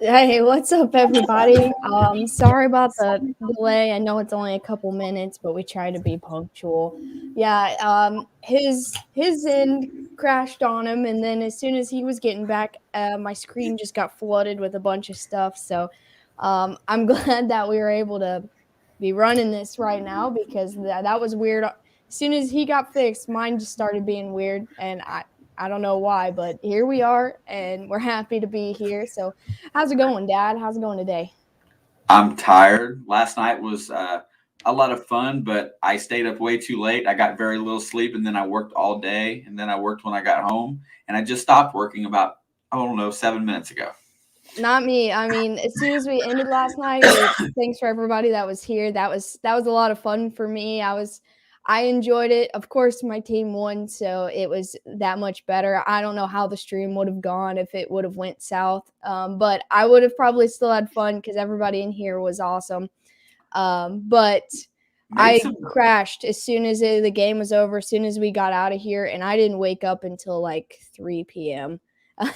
Hey, what's up, everybody? Sorry about the delay. I know it's only a couple minutes, but we try to be punctual. Yeah, his end crashed on him, and then as soon as he was getting back, my screen just got flooded with a bunch of stuff. So, I'm glad that we were able to be running this right now because that was weird. As soon as he got fixed, mine just started being weird, and I don't know why, but here we are, and we're happy to be here. So how's it going, Dad? How's it going today? I'm tired. Last night was a lot of fun, but I stayed up way too late. I got very little sleep, and then I worked all day, and then I worked when I got home, and I just stopped working about, I don't know, 7 minutes ago. Not me. I mean, as soon as we ended last night, which thanks for everybody that was here. That was a lot of fun for me. I enjoyed it. Of course, my team won, so it was that much better. I don't know how the stream would have gone if it would have went south, but I would have probably still had fun because everybody in here was awesome. But Made I some. crashed as soon as the game was over, as soon as we got out of here, and I didn't wake up until like 3 p.m.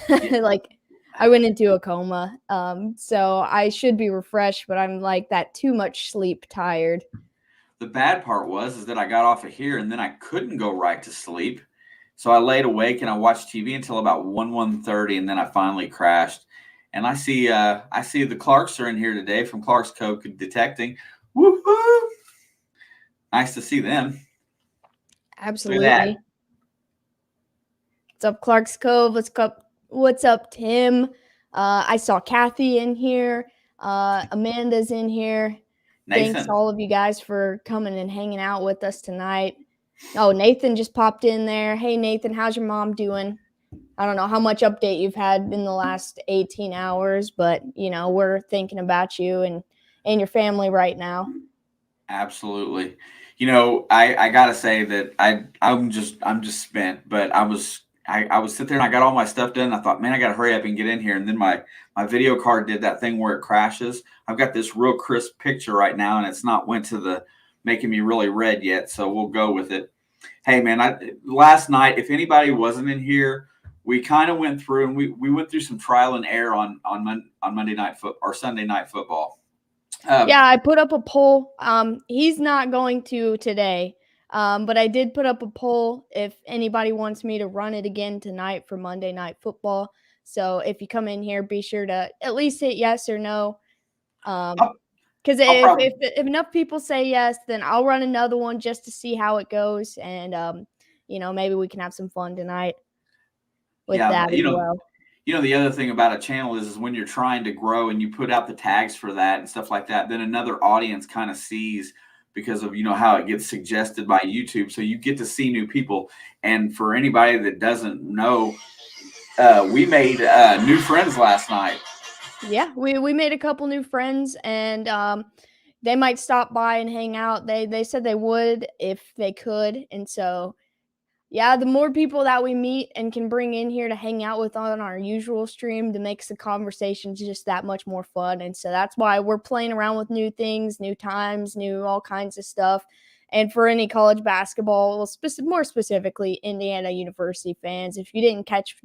Yeah, Like I went into a coma. So I should be refreshed, but I'm like that too much sleep tired. the bad part was is that I got off of here, and then I couldn't go right to sleep, so I laid awake and I watched TV until about 1:30, and then I finally crashed. And I see the Clarks are in here today from Clark's Code Detecting. Woohoo! Nice to see them. Look at that. Absolutely. What's up, Clark's Cove? What's up, Tim? I saw Kathy in here. Amanda's in here. Thanks Nathan. all of you guys for coming and hanging out with us tonight. Oh, Nathan just popped in there. Hey, Nathan, how's your mom doing? I don't know how much update you've had in the last 18 hours, but we're thinking about you and your family right now. Absolutely. I gotta say that I'm just spent, but I was sitting there and I got all my stuff done. I thought, man, I gotta hurry up and get in here. And then my video card did that thing where it crashes. I've got this real crisp picture right now, and it's not went to the making me really red yet, so we'll go with it. Hey man, last night, if anybody wasn't in here, we kind of went through and we went through some trial and error on Monday night foot or Sunday night football. Um, Yeah, I put up a poll. He's not going to today, but I did put up a poll if anybody wants me to run it again tonight for Monday Night Football. So if you come in here, be sure to at least hit yes or no. Um, I'll, because I'll probably if enough people say yes, then I'll run another one just to see how it goes, and maybe we can have some fun tonight with yeah, that as well. the other thing about a channel is when you're trying to grow and you put out the tags for that and stuff like that, then another audience kind of sees because of how it gets suggested by YouTube. So you get to see new people. And for anybody that doesn't know, we made new friends last night. Yeah, we made a couple new friends, and they might stop by and hang out. They said they would if they could, and so yeah, the more people that we meet and can bring in here to hang out with on our usual stream, that makes the conversations just that much more fun. And so that's why we're playing around with new things, new times, new all kinds of stuff. And for any college basketball, well, more specifically Indiana University fans, if you didn't catch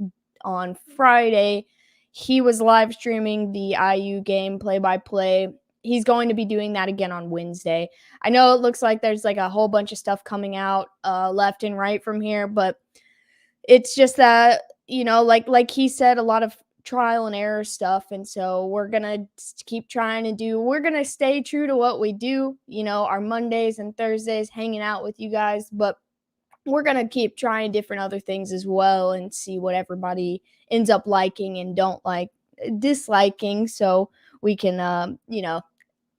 on Friday, he was live streaming the IU game play by play. He's going to be doing that again on Wednesday. I know it looks like there's like a whole bunch of stuff coming out left and right from here, but it's just that like he said, a lot of trial and error stuff, and so we're gonna keep trying to do. We're gonna stay true to what we do. Our Mondays and Thursdays hanging out with you guys, but we're gonna keep trying different other things as well and see what everybody ends up liking and don't like disliking, so we can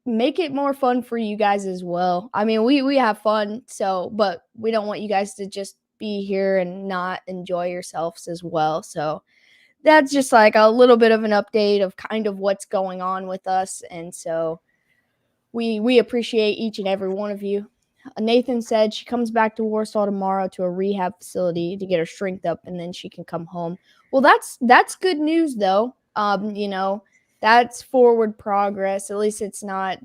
make it more fun for you guys as well. I mean, we have fun, so but we don't want you guys to just be here and not enjoy yourselves as well. So that's just like a little bit of an update of kind of what's going on with us, and so we appreciate each and every one of you. Nathan said she comes back to Warsaw tomorrow to a rehab facility to get her strength up, and then she can come home. Well, that's good news though. That's forward progress. At least it's not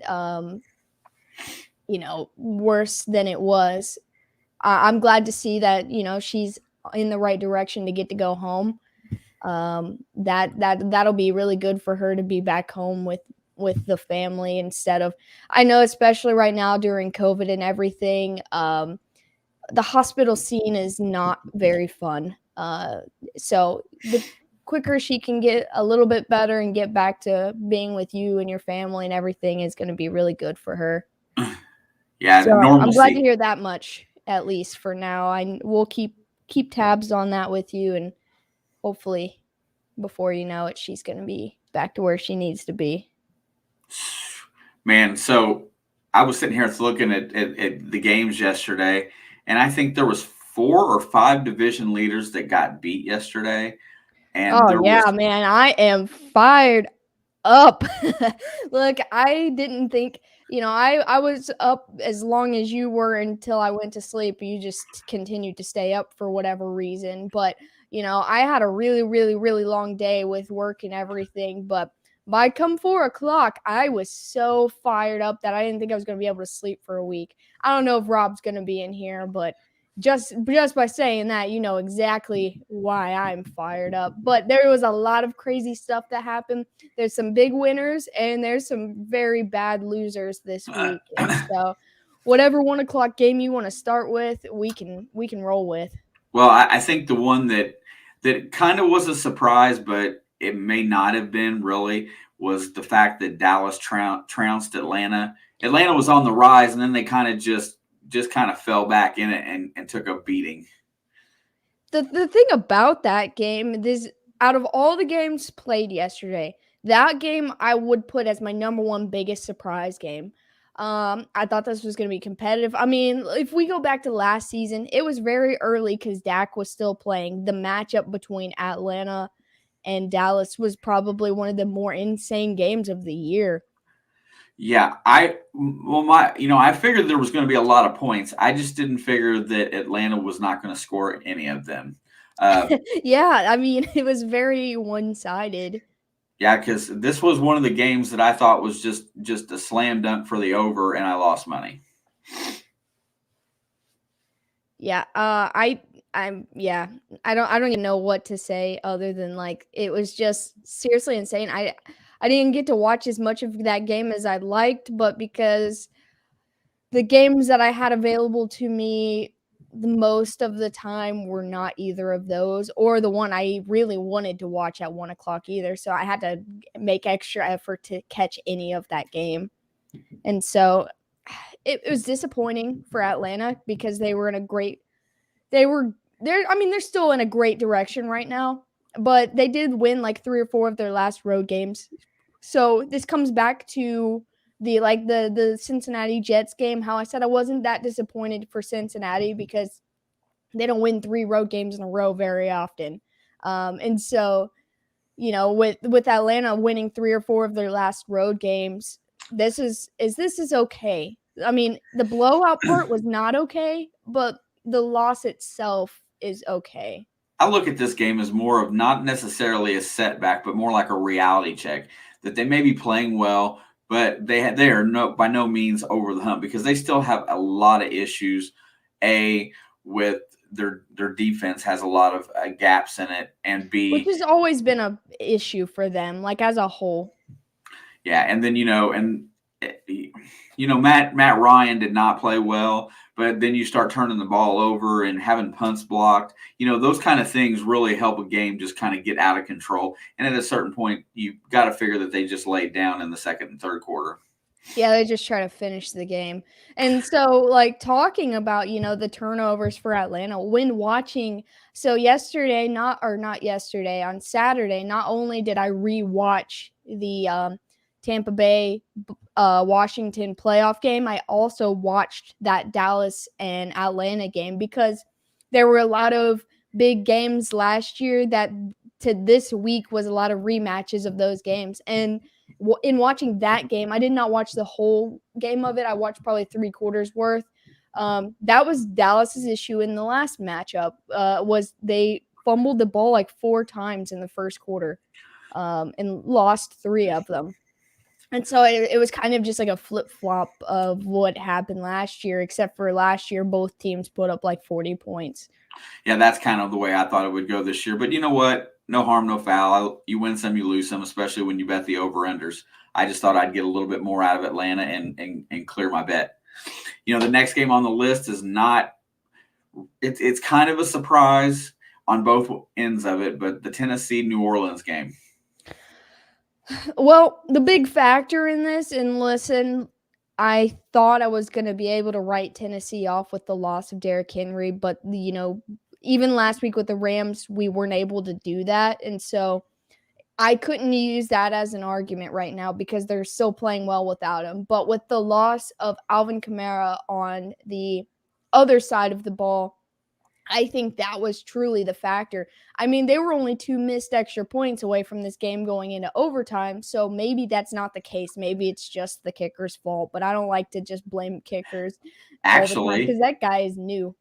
worse than it was. I'm glad to see that she's in the right direction to get to go home. That'll be really good for her to be back home with the family instead of, I know especially right now during COVID and everything, the hospital scene is not very fun. So the quicker she can get a little bit better and get back to being with you and your family and everything is going to be really good for her. Yeah, So I'm glad to normalcy. hear that much, at least for now. We'll keep tabs on that with you, and hopefully before you know it, she's going to be back to where she needs to be. Man, so I was sitting here looking at the games yesterday, and I think there was 4 or 5 division leaders that got beat yesterday, and Oh there yeah, was man, I am fired up. Look, I didn't think, I was up as long as you were until I went to sleep. You just continued to stay up for whatever reason. But, I had a really, really, really long day with work and everything. But by come 4 o'clock, I was so fired up that I didn't think I was going to be able to sleep for a week. I don't know if Rob's going to be in here, but just by saying that, you know exactly why I'm fired up. But there was a lot of crazy stuff that happened. There's some big winners and there's some very bad losers this week. And so whatever 1 o'clock game you want to start with, we can roll with. well, I think the one that kind of was a surprise, but it may not have been really, was the fact that Dallas trounced Atlanta. Atlanta was on the rise, and then they kind of just kind of fell back in it and took a beating. The thing about that game, this out of all the games played yesterday, that game I would put as my number one biggest surprise game. I thought this was going to be competitive. I mean, if we go back to last season, it was very early because Dak was still playing. The matchup between Atlanta and Dallas was probably one of the more insane games of the year. Yeah, I figured there was going to be a lot of points. I just didn't figure that Atlanta was not going to score any of them. Uh, Yeah, I mean, it was very one sided. yeah, because this was one of the games that I thought was just a slam dunk for the over, and I lost money. Yeah, yeah, I don't even know what to say other than like it was just seriously insane. I didn't get to watch as much of that game as I liked, but because the games that I had available to me the most of the time were not either of those or the one I really wanted to watch at 1 o'clock either. So I had to make extra effort to catch any of that game. And so it was disappointing for Atlanta because they were they're still in a great direction right now, but they did win like 3 or 4 of their last road games. So this comes back to the Cincinnati Jets game, how I said I wasn't that disappointed for Cincinnati because they don't win 3 road games in a row very often. And so, with Atlanta winning 3 or 4 of their last road games, this is okay. I mean, the blowout part was not okay, but the loss itself is okay. I look at this game as more of not necessarily a setback, but more like a reality check that they may be playing well, but they are by no means over the hump because they still have a lot of issues. A with their defense has a lot of gaps in it, and Which B, has always been a issue for them, like as a whole. yeah, and then Matt Ryan did not play well, but then you start turning the ball over and having punts blocked. Those kind of things really help a game just kind of get out of control. And at a certain point, you got to figure that they just laid down in the second and third quarter. Yeah, they just try to finish the game. And so, like, talking about, the turnovers for Atlanta when watching. So, yesterday, not yesterday, on Saturday, not only did I rewatch the Tampa Bay Washington playoff game, I also watched that Dallas and Atlanta game because there were a lot of big games last year that to this week was a lot of rematches of those games. And in watching that game, I did not watch the whole game of it. I watched probably 3/4 worth. That was Dallas's issue in the last matchup. Was they fumbled the ball like 4 times in the first quarter, and lost 3 of them. And so it was kind of just like a flip flop of what happened last year, except for last year both teams put up like 40 points. Yeah, that's kind of the way I thought it would go this year. But you know what? no harm, no foul. You win some, you lose some, especially when you bet the over-unders. I just thought I'd get a little bit more out of Atlanta and clear my bet. The next game on the list is not – it's kind of a surprise on both ends of it, but the Tennessee-New Orleans game. Well, the big factor in this, and listen, I thought I was going to be able to write Tennessee off with the loss of Derrick Henry, but, even last week with the Rams, we weren't able to do that. And so I couldn't use that as an argument right now because they're still playing well without him. But with the loss of Alvin Kamara on the other side of the ball, I think that was truly the factor. I mean, they were only 2 missed extra points away from this game going into overtime, so maybe that's not the case. Maybe it's just the kicker's fault, but I don't like to just blame kickers all the time because Actually, that guy is new.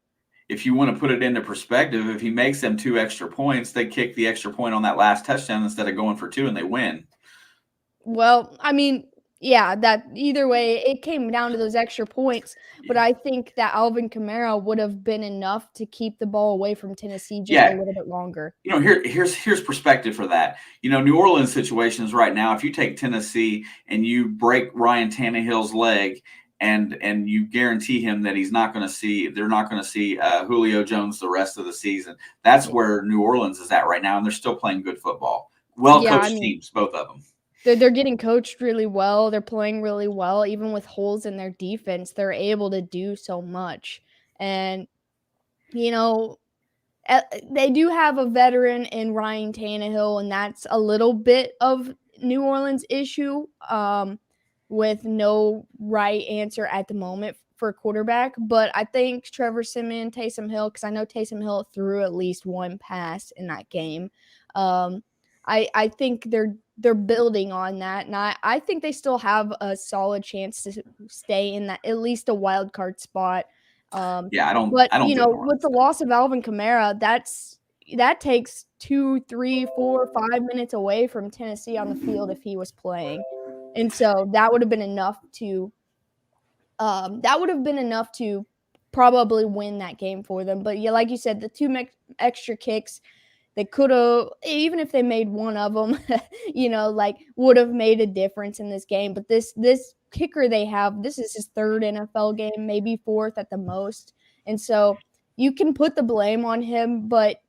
if you want to put it into perspective, if he makes them 2 extra points, they kick the extra point on that last touchdown instead of going for 2 and they win. Well, I mean, yeah, that either way, it came down to those extra points, but I think that Alvin Kamara would have been enough to keep the ball away from Tennessee just a Yeah. little bit longer. Here's perspective for that. New Orleans situations right now, if you take Tennessee and you break Ryan Tannehill's leg and you guarantee him that they're not going to see Julio Jones the rest of the season. That's where New Orleans is at right now, and they're still playing good football. Yeah, I Well-coached mean, teams, both of them. they're getting coached really well. They're playing really well. Even with holes in their defense, they're able to do so much. And, you know, they do have a veteran in Ryan Tannehill, and that's a little bit of New Orleans' issue with no right answer at the moment for quarterback. But I think Trevor Siemian, Taysom Hill, because I know Taysom Hill threw at least one pass in that game. I think they're building on that, and I think they still have a solid chance to stay in that at least a wild card spot. Yeah, But I don't think New with Orleans the does. loss of Alvin Kamara, that takes 2, 3, 4, 5 minutes away from Tennessee on the field if he was playing, and so that would have been enough to probably win that game for them. But yeah, like you said, the 2 extra kicks, they could have, even if they made one of them, would have made a difference in this game. But this kicker they have, this is his 3rd NFL game, maybe 4th at the most. And so you can put the blame on him, but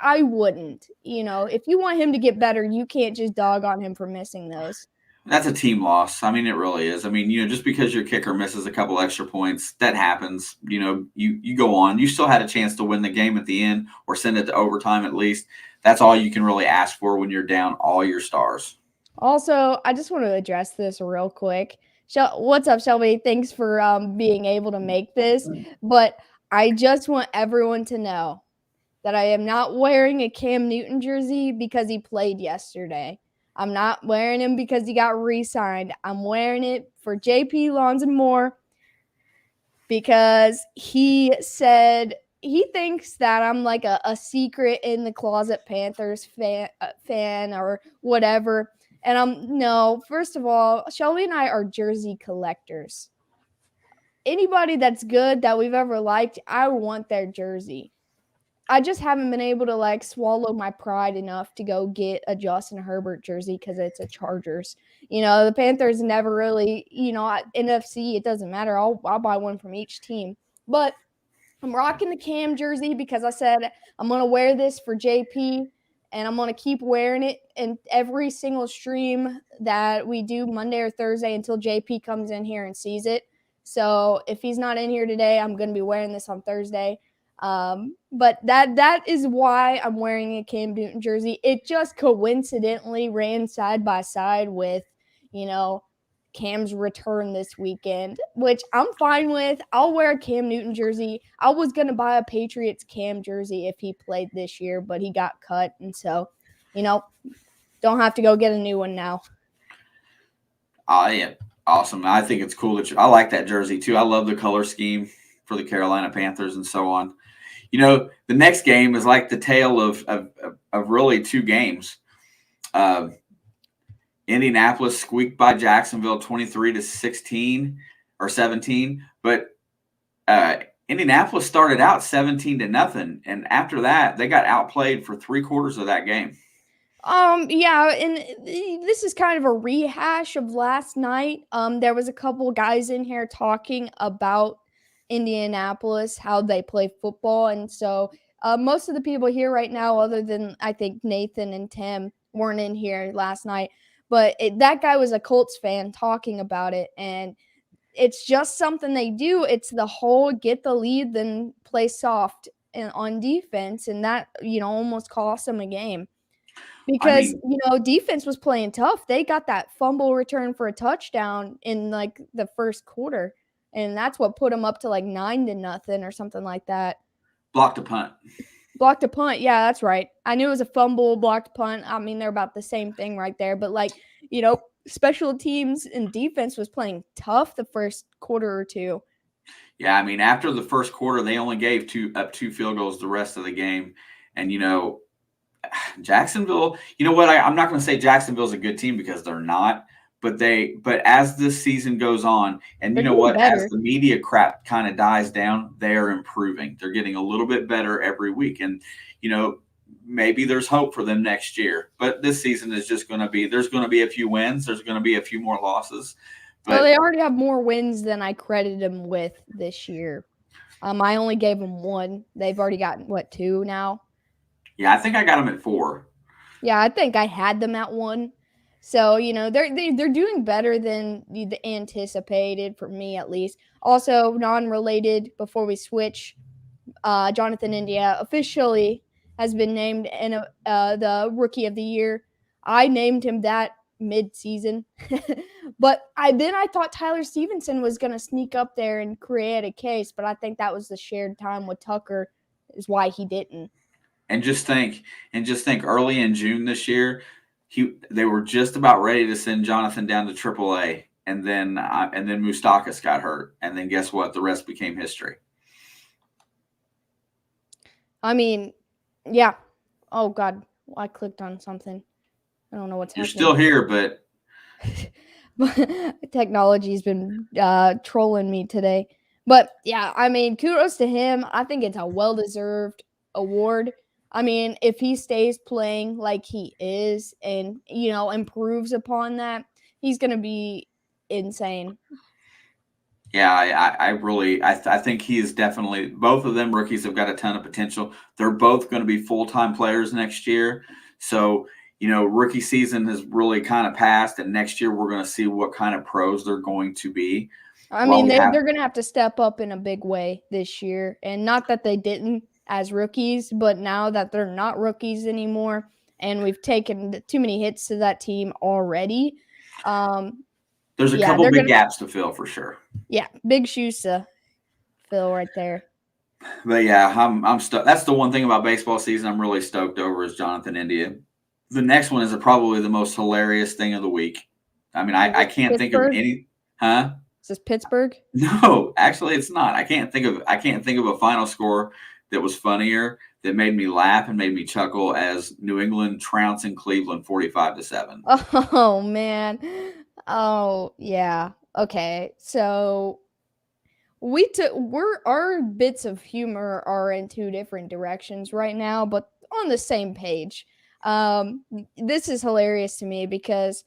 I wouldn't. If you want him to get better, you can't just dog on him for missing those. That's a team loss. I mean, it really is. I mean, just because your kicker misses a couple extra points, that happens. You go on. You still had a chance to win the game at the end or send it to overtime at least. That's all you can really ask for when you're down all your stars. Also, I just want to address this real quick. What's up, Shelby? Thanks for being able to make this. But I just want everyone to know that I am not wearing a Cam Newton jersey because he played yesterday. I'm not wearing him because he got re-signed. I'm wearing it for JP Lawns and more because he said he thinks that I'm like a secret in the closet Panthers fan or whatever. And no, first of all, Shelby and I are jersey collectors. Anybody that's good that we've ever liked, I want their jersey. I just haven't been able to swallow my pride enough to go get a Justin Herbert jersey because it's a Chargers. The Panthers never really, NFC, it doesn't matter. I'll buy one from each team. But I'm rocking the Cam jersey because I said I'm going to wear this for JP and I'm going to keep wearing it in every single stream that we do Monday or Thursday until JP comes in here and sees it. So if he's not in here today, I'm going to be wearing this on Thursday. But that is why I'm wearing a Cam Newton jersey. It just coincidentally ran side by side with, Cam's return this weekend, which I'm fine with. I'll wear a Cam Newton jersey. I was going to buy a Patriots Cam jersey if he played this year, but he got cut. And so, don't have to go get a new one now. Yeah. Awesome. I think it's cool I like that jersey too. I love the color scheme for the Carolina Panthers and so on. The next game is like the tale of really 2 games. Indianapolis squeaked by Jacksonville 23-16 or 17, but Indianapolis started out 17-0, and after that, they got outplayed for 3/4 of that game. Yeah, and this is kind of a rehash of last night. There was a couple guys in here talking about Indianapolis, how they play football, and so most of the people here right now, other than I think Nathan and Tim, weren't in here last night. But that guy was a Colts fan talking about it, and it's just something they do. It's the whole get the lead, then play soft and on defense, and that almost cost them a game. I Because, mean, defense was playing tough. They got that fumble return for a touchdown in, like, the first quarter, and that's what put them up to, like, 9-0 or something like that. blocked a punt. Blocked a punt. Yeah, that's right. I knew it was a fumble, blocked punt. I mean, they're about the same thing right there, but, like, special teams and defense was playing tough the first quarter or two. Yeah, I mean, after the first quarter, they only gave two field goals the rest of the game, and Jacksonville. You know what? I'm not going to say Jacksonville's a good team because they're not. But as this season goes on, and They're you know getting what? As better. the media crap kind of dies down, they are improving. They're getting a little bit better every week, and maybe there's hope for them next year. But this season is just going to be. There's going to be a few wins. There's going to be a few more losses. Well, But they already have more wins than I credited them with this year. I only gave them 1. They've already gotten, what, 2 now? yeah, I think I got them at 4. Yeah, I think I had them at 1. So, they're doing better than the anticipated, for me at least. Also, non-related, before we switch, Jonathan India officially has been named the Rookie of the Year. I named him that mid-season. But I thought Tyler Stevenson was going to sneak up there and create a case, but I think that was the shared time with Tucker is why he didn't. And just think early in June this year, they were just about ready to send Jonathan down to AAA, and then Moustakas got hurt, and then guess what? The rest became history. I mean, yeah. Oh God, I clicked on something. I don't know what's You're happening. still here, but Technology's been trolling me today. But yeah, I mean, kudos to him. I think it's a well-deserved award. I mean, if he stays playing like he is and, improves upon that, he's going to be insane. yeah, I really I think he is definitely, both of them rookies have got a ton of potential. They're both going to be full-time players next year. So, rookie season has really kind of passed, and next year we're going to see what kind of pros they're going to be. I While mean, we have they're going to have to step up in a big way this year. And not that they didn't as rookies, but now that they're not rookies anymore and we've taken too many hits to that team already. there's a Yeah, couple they're big going to, gaps to fill for sure. yeah, big shoes to fill right there. But yeah, I'm stoked. That's the one thing about baseball season I'm really stoked over is Jonathan India. The next one is probably the most hilarious thing of the week. I mean, I can't think of Pittsburgh? any. Huh? Is this Pittsburgh? No, actually, it's not. I can't think of a final score that was funnier, that made me laugh and made me chuckle as New England trouncing Cleveland 45-7. Oh, man. Oh, yeah. Okay. So our bits of humor are in 2 different directions right now, but on the same page. This is hilarious to me because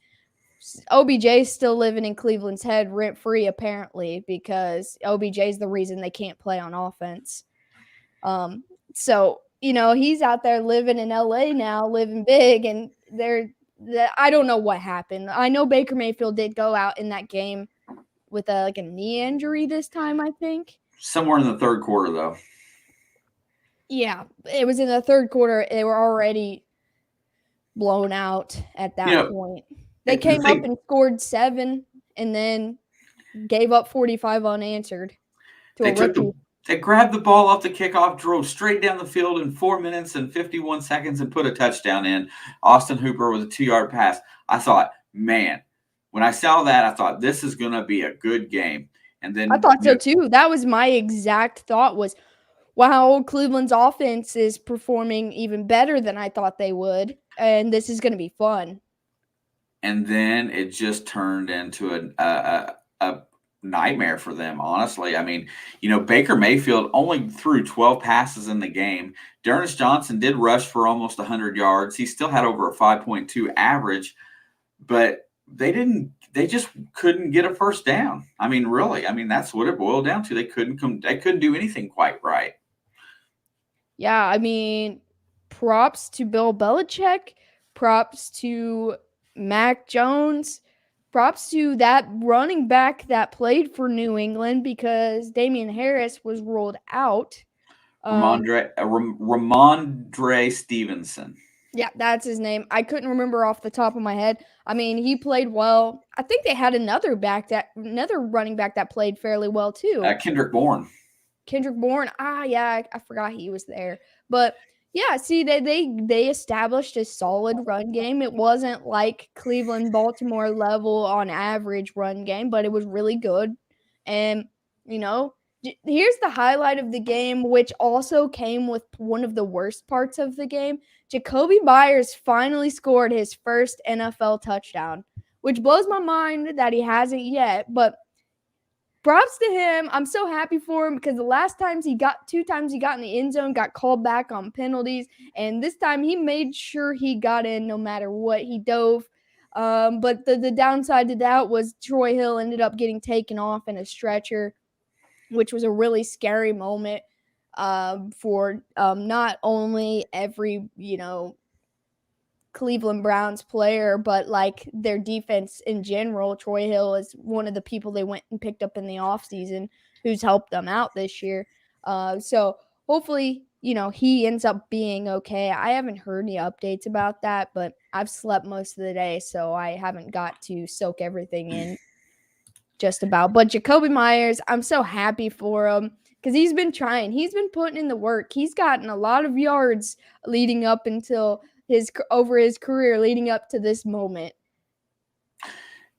OBJ is still living in Cleveland's head rent free, apparently, because OBJ is the reason they can't play on offense. So he's out there living in LA now, living big, and I don't know what happened. I know Baker Mayfield did go out in that game with a knee injury this time, I think. Somewhere in the third quarter, though. Yeah, it was in the third quarter. They were already blown out at You that know, point. They the came up thing and scored 7 and then gave up 45 unanswered to a they took rookie. the they grabbed the ball off the kickoff, drove straight down the field in 4 minutes and 51 seconds, and put a touchdown in. Austin Hooper with a 2-yard pass. I thought, man, when I saw that, I thought this is going to be a good game. And I then thought so too. That was my exact thought was, wow, Cleveland's offense is performing even better than I thought they would, and this is going to be fun. it just turned into nightmare for them, honestly. I mean, Baker Mayfield only threw 12 passes in the game. D'Ernest Johnson did rush for almost 100 yards. He still had over a 5.2 average, but they just couldn't get a first down. I mean, really. I mean, that's what it boiled down to. They couldn't do anything quite right. Yeah, I mean, props to Bill Belichick, props to Mac Jones, props to that running back that played for New England because Damian Harris was ruled out. Um, Ramondre Stevenson. yeah, that's his name. I couldn't remember off the top of my head. I mean, he played well. I think they had another running back that played fairly well too. Kendrick Bourne. Kendrick Bourne. Yeah, I forgot he was there. But yeah, see, they established a solid run game. It wasn't like Cleveland, Baltimore level on average run game, but it was really good. And you know, here's the highlight of the game, which also came with one of the worst parts of the game. Jacoby Myers finally scored his first NFL touchdown, which blows my mind that he hasn't yet, but props to him. I'm so happy for him because the last times two times he got in the end zone, got called back on penalties, and this time he made sure he got in no matter what. He dove. But the downside to that was Troy Hill ended up getting taken off in a stretcher, which was a really scary moment for not only every Cleveland Browns player, but like their defense in general. Troy Hill is one of the people they went and picked up in the offseason who's helped them out this year. So hopefully, he ends up being okay. I haven't heard any updates about that, but I've slept most of the day, so I haven't got to soak everything in just about. But Jacoby Myers, I'm so happy for him because he's been trying. He's been putting in the work. He's gotten a lot of yards leading up until over his career, leading up to this moment.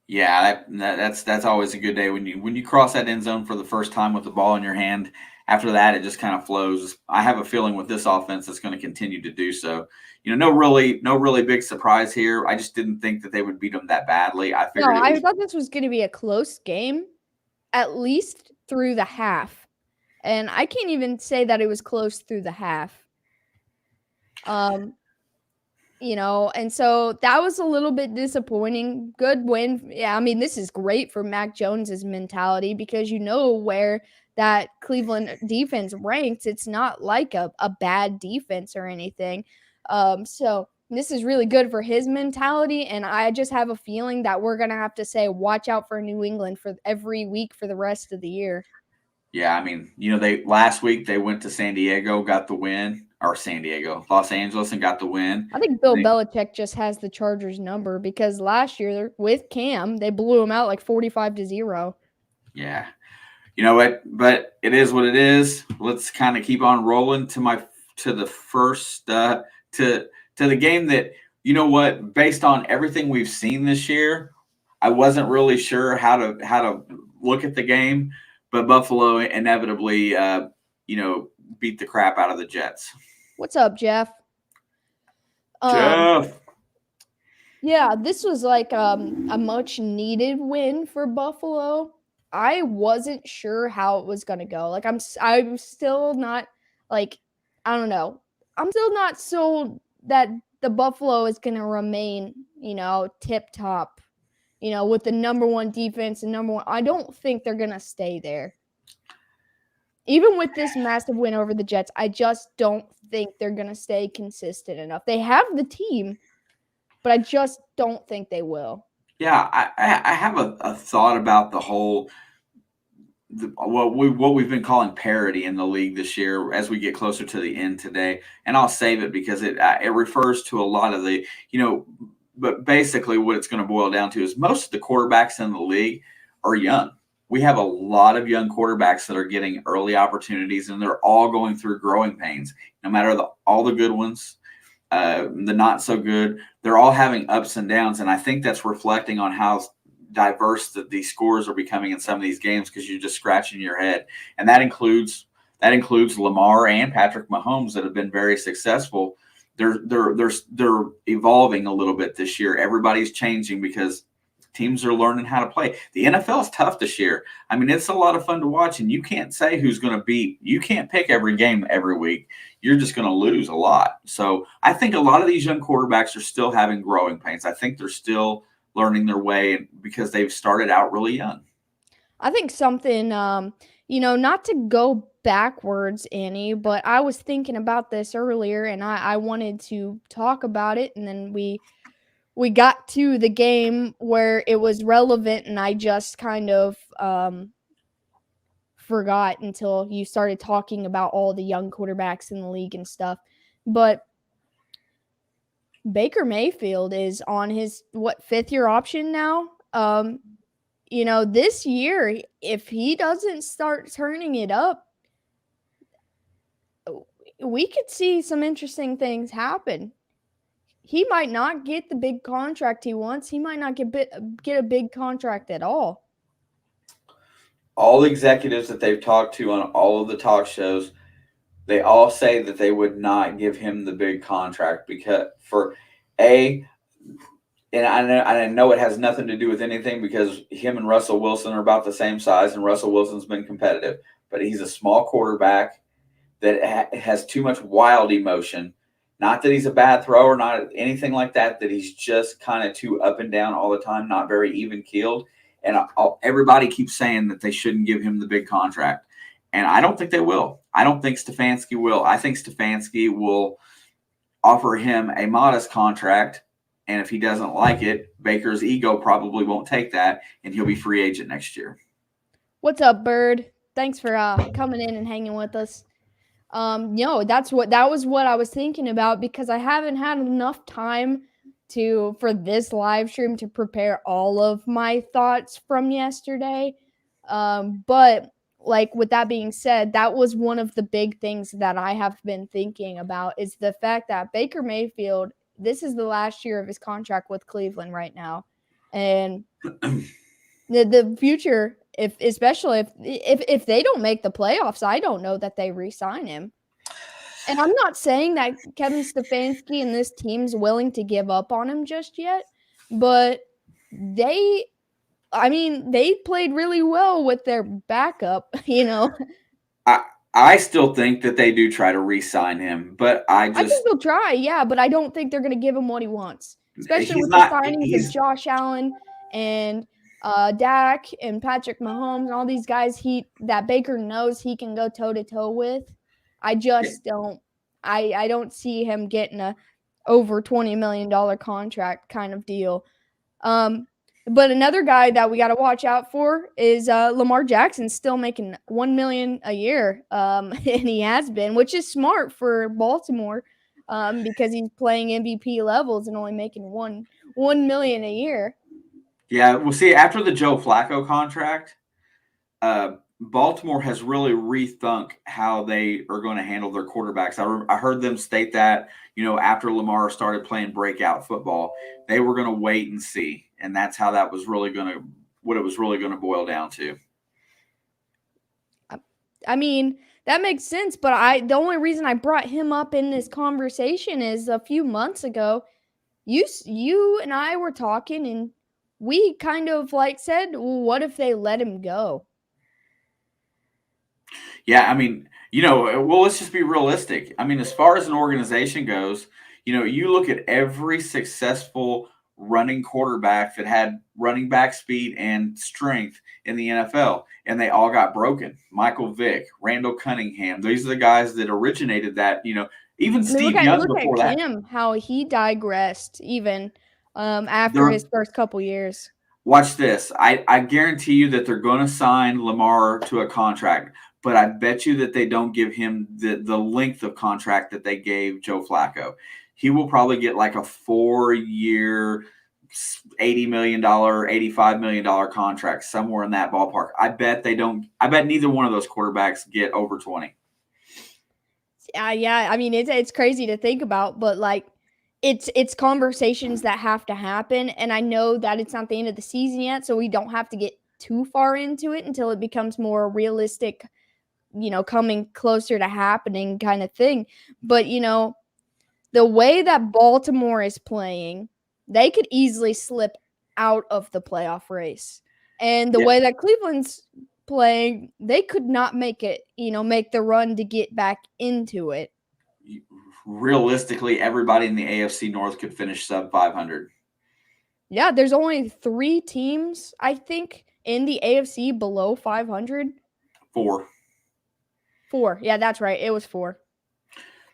Yeah, that's always a good day when you cross that end zone for the first time with the ball in your hand. After that, it just kind of flows. I have a feeling with this offense, it's going to continue to do so. No really big surprise here. I just didn't think that they would beat them that badly. I No, figured it I was. thought this was going to be a close game, at least through the half. And I can't even say that it was close through the half. Um, and so that was a little bit disappointing. Good win. Yeah, I mean, this is great for Mac Jones's mentality because where that Cleveland defense ranks. It's not like a bad defense or anything. So this is really good for his mentality. And I just have a feeling that we're going to have to say, watch out for New England for every week for the rest of the year. Yeah, I mean, they last week they went to San Diego, got the win, or Los Angeles, and got the win. I think Bill Belichick just has the Chargers number because last year with Cam, they blew him out like 45-0. Yeah. You know what? But it is what it is. Let's kind of keep on rolling to the first to the game that based on everything we've seen this year, I wasn't really sure how to look at the game, but Buffalo inevitably beat the crap out of the Jets. What's up, Jeff? Jeff. Yeah, this was like a much needed win for Buffalo. I wasn't sure how it was gonna go. Like I'm still not like I don't know. I'm still not sold that the Buffalo is gonna remain tip top. With the number one defense and number one. I don't think they're gonna stay there. Even with this massive win over the Jets, I just don't think they're gonna stay consistent enough. They have the team, but I just don't think they will. Yeah, I have a thought about the whole what we've been calling parity in the league this year as we get closer to the end today, and I'll save it because it refers to a lot of the but basically what it's going to boil down to is most of the quarterbacks in the league are young. We have a lot of young quarterbacks that are getting early opportunities, and they're all going through growing pains. No matter all the good ones, the not so good, they're all having ups and downs, and I think that's reflecting on how diverse that these scores are becoming in some of these games because you're just scratching your head, and that includes Lamar and Patrick Mahomes that have been very successful. They're evolving a little bit this year. Everybody's changing because Teams are learning how to play. The NFL is tough this year. I mean, it's a lot of fun to watch, and you can't say who's going to beat. You can't pick every game every week. You're just going to lose a lot. So I think a lot of these young quarterbacks are still having growing pains. I think they're still learning their way because they've started out really young. I think something, not to go backwards, Annie, but I was thinking about this earlier and I wanted to talk about it. And then we got to the game where it was relevant and I just kind of forgot until you started talking about all the young quarterbacks in the league and stuff. But Baker Mayfield is on his fifth year option now. This year, if he doesn't start turning it up, we could see some interesting things happen. He might not get the big contract he wants. He might not get a big contract at all. All executives that they've talked to on all of the talk shows, they all say that they would not give him the big contract because and I know it has nothing to do with anything because him and Russell Wilson are about the same size, and Russell Wilson's been competitive, but he's a small quarterback that has too much wild emotion. Not that he's a bad thrower, not anything like that, that he's just kind of too up and down all the time, not very even keeled. And everybody keeps saying that they shouldn't give him the big contract. And I don't think they will. I don't think Stefanski will. I think Stefanski will offer him a modest contract. And if he doesn't like it, Baker's ego probably won't take that, and he'll be free agent next year. What's up, Bird? Thanks for coming in and hanging with us. That was what I was thinking about because I haven't had enough time for this live stream to prepare all of my thoughts from yesterday. But like with that being said, that was one of the big things that I have been thinking about is the fact that Baker Mayfield, this is the last year of his contract with Cleveland right now. And the future, especially if they don't make the playoffs, I don't know that they re-sign him. And I'm not saying that Kevin Stefanski and this team's willing to give up on him just yet, but they played really well with their backup, I still think that they do try to re-sign him, but I think they'll try, yeah, but I don't think they're going to give him what he wants, especially with the signings of Josh Allen and Dak and Patrick Mahomes and all these guys that Baker knows he can go toe-to-toe with. I just don't – I don't see him getting a over $20 million contract kind of deal. But another guy that we got to watch out for is Lamar Jackson, still making $1 million a year, and he has been, which is smart for Baltimore because he's playing MVP levels and only making $1 million a year. Yeah, well, see, after the Joe Flacco contract, Baltimore has really rethunk how they are going to handle their quarterbacks. I heard them state that, after Lamar started playing breakout football, they were going to wait and see. And that's how what it was really going to boil down to. I mean, that makes sense, but the only reason I brought him up in this conversation is a few months ago, you and I were talking and we kind of said, well, what if they let him go? Yeah, I mean, well, let's just be realistic. I mean, as far as an organization goes, you look at every successful running quarterback that had running back speed and strength in the NFL, and they all got broken. Michael Vick, Randall Cunningham, these are the guys that originated that, even Steve Young before that. Look at him, how he digressed even after his first couple years. Watch this. I guarantee you that they're going to sign Lamar to a contract, but I bet you that they don't give him the length of contract that they gave Joe Flacco. He will probably get like a 4-year, $80 million, $85 million contract, somewhere in that ballpark. I bet neither one of those quarterbacks get over 20. Yeah. I mean, it's crazy to think about, but it's conversations that have to happen. And I know that it's not the end of the season yet, so we don't have to get too far into it until it becomes more realistic, coming closer to happening kind of thing. But, the way that Baltimore is playing, they could easily slip out of the playoff race. And the Yeah. way that Cleveland's playing, they could not make it, make the run to get back into it. Realistically, everybody in the AFC North could finish sub 500. Yeah, there's only 3 teams, I think, in the AFC below 500. 4. 4. Yeah, that's right. It was 4.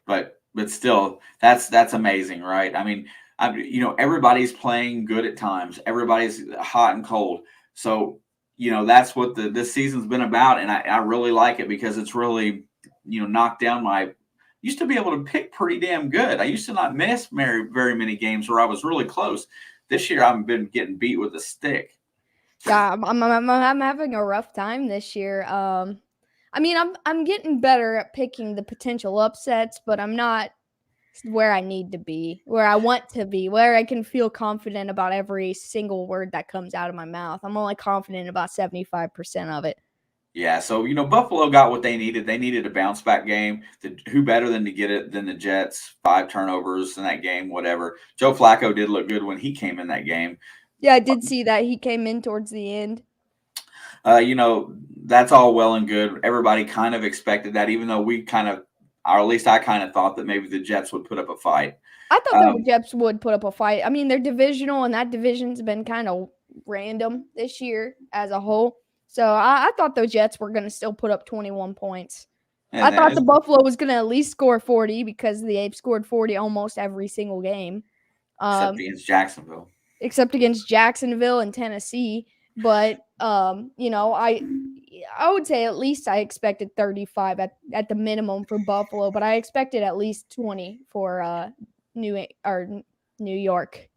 But still, that's amazing, right? I mean, everybody's playing good at times. Everybody's hot and cold. So, that's what this season's been about, and I really like it because it's really, knocked down my. Used to be able to pick pretty damn good. I used to not miss very many games where I was really close. This year, I've been getting beat with a stick. Yeah, I'm having a rough time this year. I mean, I'm getting better at picking the potential upsets, but I'm not where I need to be, where I want to be, where I can feel confident about every single word that comes out of my mouth. I'm only confident about 75% of it. Yeah, so Buffalo got what they needed. They needed a bounce back game. Who better than to get it than the Jets? 5 turnovers in that game, whatever. Joe Flacco did look good when he came in that game. Yeah, I did see that he came in towards the end. That's all well and good. Everybody kind of expected that, even though we kind of, or at least I kind of thought that maybe the Jets would put up a fight. I thought the Jets would put up a fight. I mean, they're divisional, and that division's been kind of random this year as a whole. So I thought the Jets were going to still put up 21 points. I thought the Buffalo was going to at least score 40 because the Apes scored 40 almost every single game. Except against Jacksonville. Except against Jacksonville and Tennessee. But, I would say at least I expected 35 at the minimum for Buffalo, but I expected at least 20 for New York.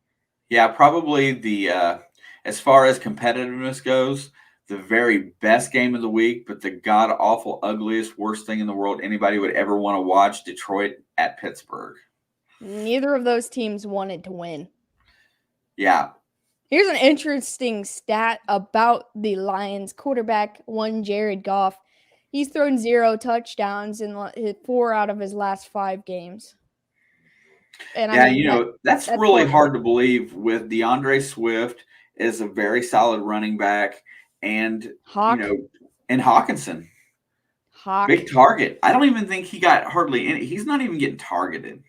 Yeah, probably the as far as competitiveness goes, the very best game of the week, but the god awful, ugliest, worst thing in the world anybody would ever want to watch: Detroit at Pittsburgh. Neither of those teams wanted to win. Yeah. Here's an interesting stat about the Lions quarterback, Jared Goff. He's thrown 0 touchdowns in 4 out of his last 5 games. And yeah, I mean, that's really hard to believe with DeAndre Swift is a very solid running back and, and Hawkinson. Big target. I don't even think he got hardly any. He's not even getting targeted.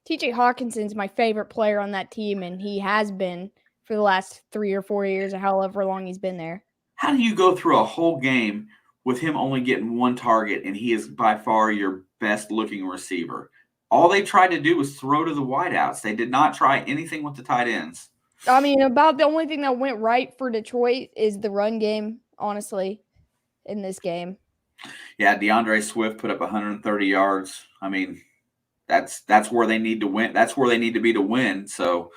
TJ Hawkinson's my favorite player on that team, and he has been for the last 3 or 4 years, or however long he's been there. How do you go through a whole game with him only getting 1 target, and he is by far your best-looking receiver? All they tried to do was throw to the wideouts. They did not try anything with the tight ends. I mean, about the only thing that went right for Detroit is the run game, honestly, in this game. Yeah, DeAndre Swift put up 130 yards. I mean, that's where they need to win. That's where they need to be to win. So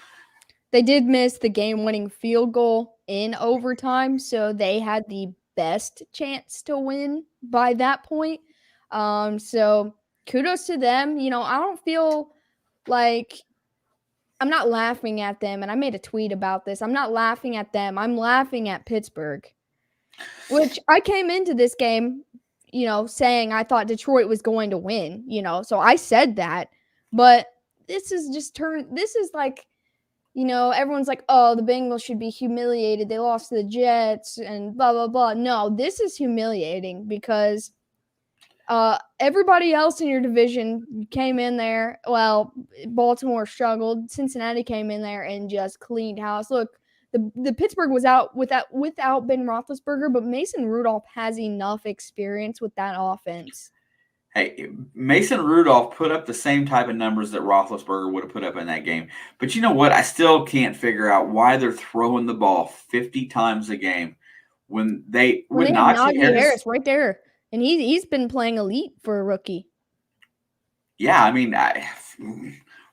they did miss the game-winning field goal in overtime, so they had the best chance to win by that point. So kudos to them. I don't feel like I'm not laughing at them, and I made a tweet about this. I'm not laughing at them. I'm laughing at Pittsburgh, which I came into this game, saying I thought Detroit was going to win, so I said that. But this is like, everyone's like, oh, the Bengals should be humiliated. They lost to the Jets and blah, blah, blah. No, this is humiliating because everybody else in your division came in there. Well, Baltimore struggled. Cincinnati came in there and just cleaned house. Look, the Pittsburgh was out without Ben Roethlisberger, but Mason Rudolph has enough experience with that offense. Hey, Mason Rudolph put up the same type of numbers that Roethlisberger would have put up in that game. But you know what? I still can't figure out why they're throwing the ball 50 times a game when they have Najee Harris right there. And he's been playing elite for a rookie. Yeah, I mean,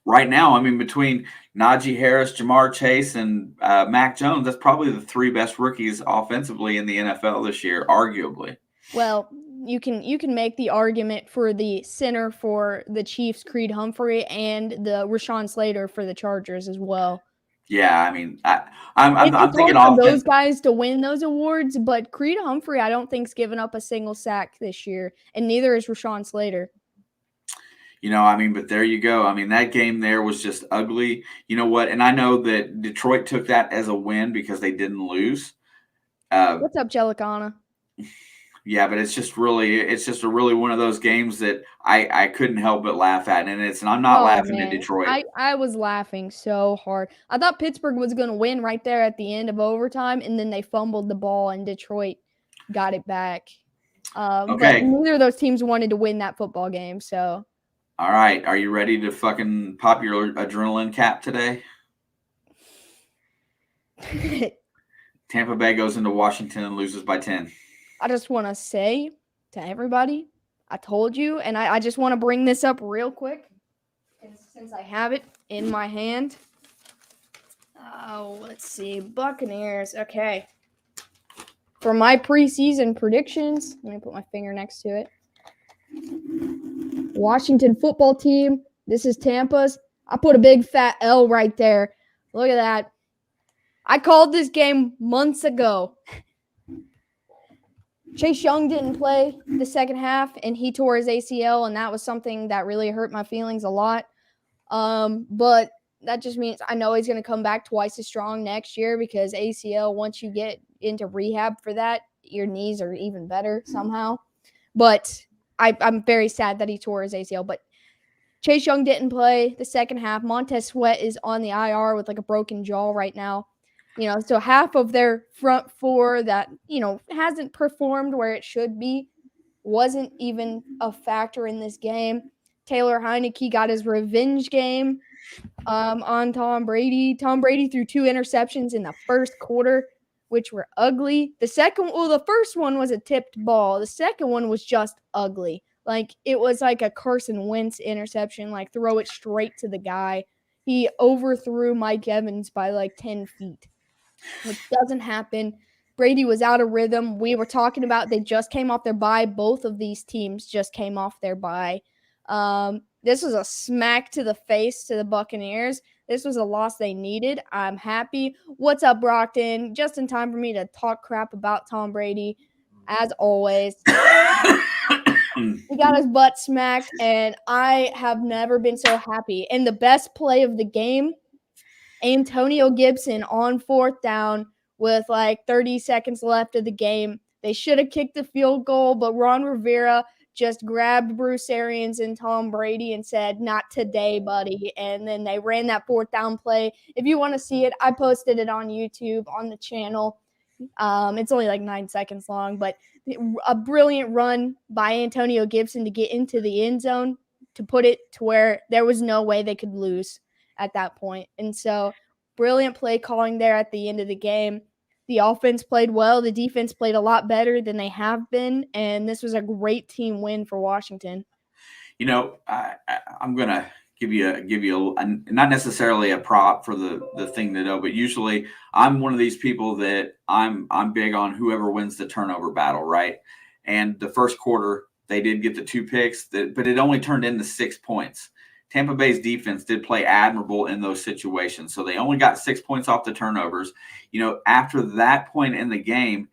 right now, I mean, between Najee Harris, Jamar Chase, and Mac Jones, that's probably the 3 best rookies offensively in the NFL this year, arguably. Well, you can make the argument for the center for the Chiefs, Creed Humphrey, and the Rashawn Slater for the Chargers as well. Yeah, I mean, I'm thinking hard for those guys to win those awards, but Creed Humphrey, I don't think's given up a single sack this year, and neither is Rashawn Slater. I mean, but there you go. I mean, that game there was just ugly. You know what? And I know that Detroit took that as a win because they didn't lose. Uh, What's up, Jelicana? yeah, but it's just a really one of those games that I couldn't help but laugh at, and I'm not Oh laughing at man, Detroit. I was laughing so hard. I thought Pittsburgh was gonna win right there at the end of overtime, and then they fumbled the ball, and Detroit got it back. But Okay, neither of those teams wanted to win that football game, so all right, are you ready to fucking pop your adrenaline cap today? Tampa Bay goes into Washington and loses by 10. I just want to say to everybody, I told you, and I just want to bring this up real quick, since I have it in my hand. Oh, let's see, Buccaneers. Okay, for my preseason predictions, let me put my finger next to it. Washington football team. This is Tampa's. I put a big fat L right there. Look at that. I called this game months ago. Chase Young didn't play the second half, and he tore his ACL, and that was something that really hurt my feelings a lot. But that just means I know he's going to come back twice as strong next year because ACL, once you get into rehab for that, your knees are even better somehow. But I'm very sad that he tore his ACL. But Chase Young didn't play the second half. Montez Sweat is on the IR with like a broken jaw right now. So half of their front four that, hasn't performed where it should be wasn't even a factor in this game. Taylor Heineke got his revenge game on Tom Brady. Tom Brady threw 2 interceptions in the first quarter, which were ugly. The first one was a tipped ball. The second one was just ugly. Like, it was like a Carson Wentz interception, like throw it straight to the guy. He overthrew Mike Evans by like 10 feet, which doesn't happen. Brady was out of rhythm. We were talking about they just came off their bye. Both of these teams just came off their bye. This was a smack to the face to the Buccaneers. This was a loss they needed. I'm happy. What's up, Brockton? Just in time for me to talk crap about Tom Brady, as always. He got his butt smacked, and I have never been so happy. And the best play of the game, Antonio Gibson on fourth down with like 30 seconds left of the game. They should have kicked the field goal, but Ron Rivera just grabbed Bruce Arians and Tom Brady and said, "Not today, buddy." And then they ran that fourth down play. If you want to see it, I posted it on YouTube on the channel. It's only like 9 seconds long, but a brilliant run by Antonio Gibson to get into the end zone to put it to where there was no way they could lose at that point. And so, brilliant play calling there at the end of the game. The offense played well. The defense played a lot better than they have been, and this was a great team win for Washington. I'm gonna give you not necessarily a prop for the thing to know, but usually I'm one of these people that I'm big on whoever wins the turnover battle, right? And the first quarter they did get the 2 picks, but it only turned into 6 points. Tampa Bay's defense did play admirable in those situations, so they only got 6 points off the turnovers. After that point in the game,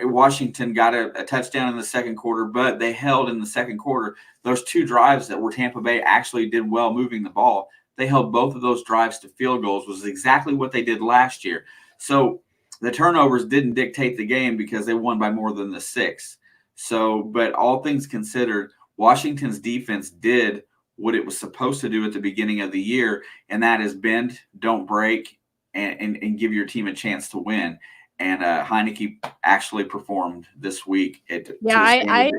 Washington got a touchdown in the second quarter, but they held in the second quarter. Those 2 drives that were Tampa Bay actually did well moving the ball. They held both of those drives to field goals, was exactly what they did last year. So the turnovers didn't dictate the game because they won by more than the 6. So, but all things considered, Washington's defense did what it was supposed to do at the beginning of the year, and that is bend, don't break, and give your team a chance to win. And Heineke actually performed this week. Yeah, I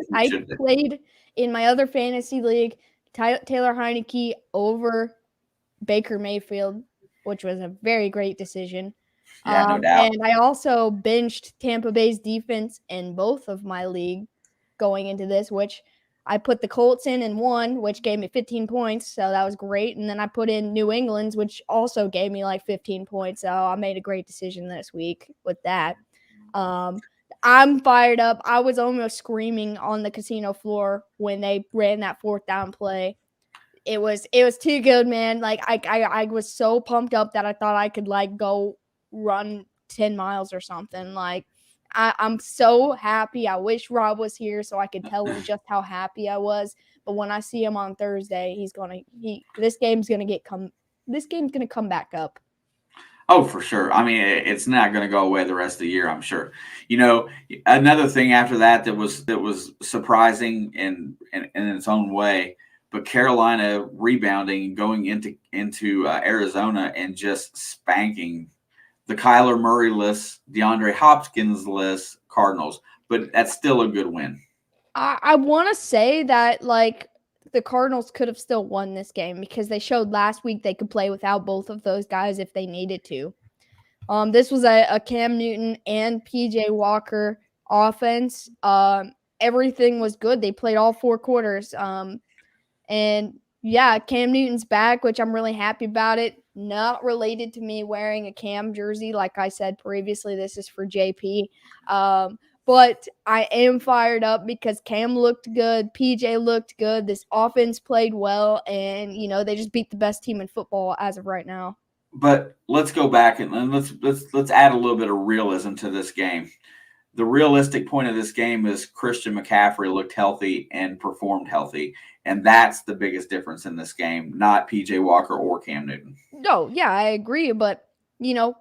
played in my other fantasy league Taylor Heineke over Baker Mayfield, which was a very great decision. Yeah, no doubt. And I also benched Tampa Bay's defense in both of my league going into this, which I put the Colts in one, which gave me 15 points, so that was great. And then I put in New England's, which also gave me like 15 points. So I made a great decision this week with that. I'm fired up. I was almost screaming on the casino floor when they ran that fourth down play. It was too good, man. Like I was so pumped up that I thought I could like go run 10 miles or something. Like I'm so happy. I wish Rob was here so I could tell him just how happy I was. But when I see him on Thursday, this game's gonna come back up. Oh, for sure. I mean, it's not going to go away the rest of the year, I'm sure. You know, another thing after that that was surprising in its own way, but Carolina rebounding, going into Arizona and just spanking the Kyler Murray list, DeAndre Hopkins list, Cardinals. But that's still a good win. I want to say that like the Cardinals could have still won this game because they showed last week they could play without both of those guys if they needed to. This was a Cam Newton and PJ Walker offense. Everything was good. They played all 4 quarters. And yeah, Cam Newton's back, which I'm really happy about it. Not related to me wearing a Cam jersey. Like I said previously, this is for JP. But I am fired up because Cam looked good. PJ looked good. This offense played well. And, they just beat the best team in football as of right now. But let's go back and let's add a little bit of realism to this game. The realistic point of this game is Christian McCaffrey looked healthy and performed healthy. And that's the biggest difference in this game, not PJ Walker or Cam Newton. No, yeah, I agree. But,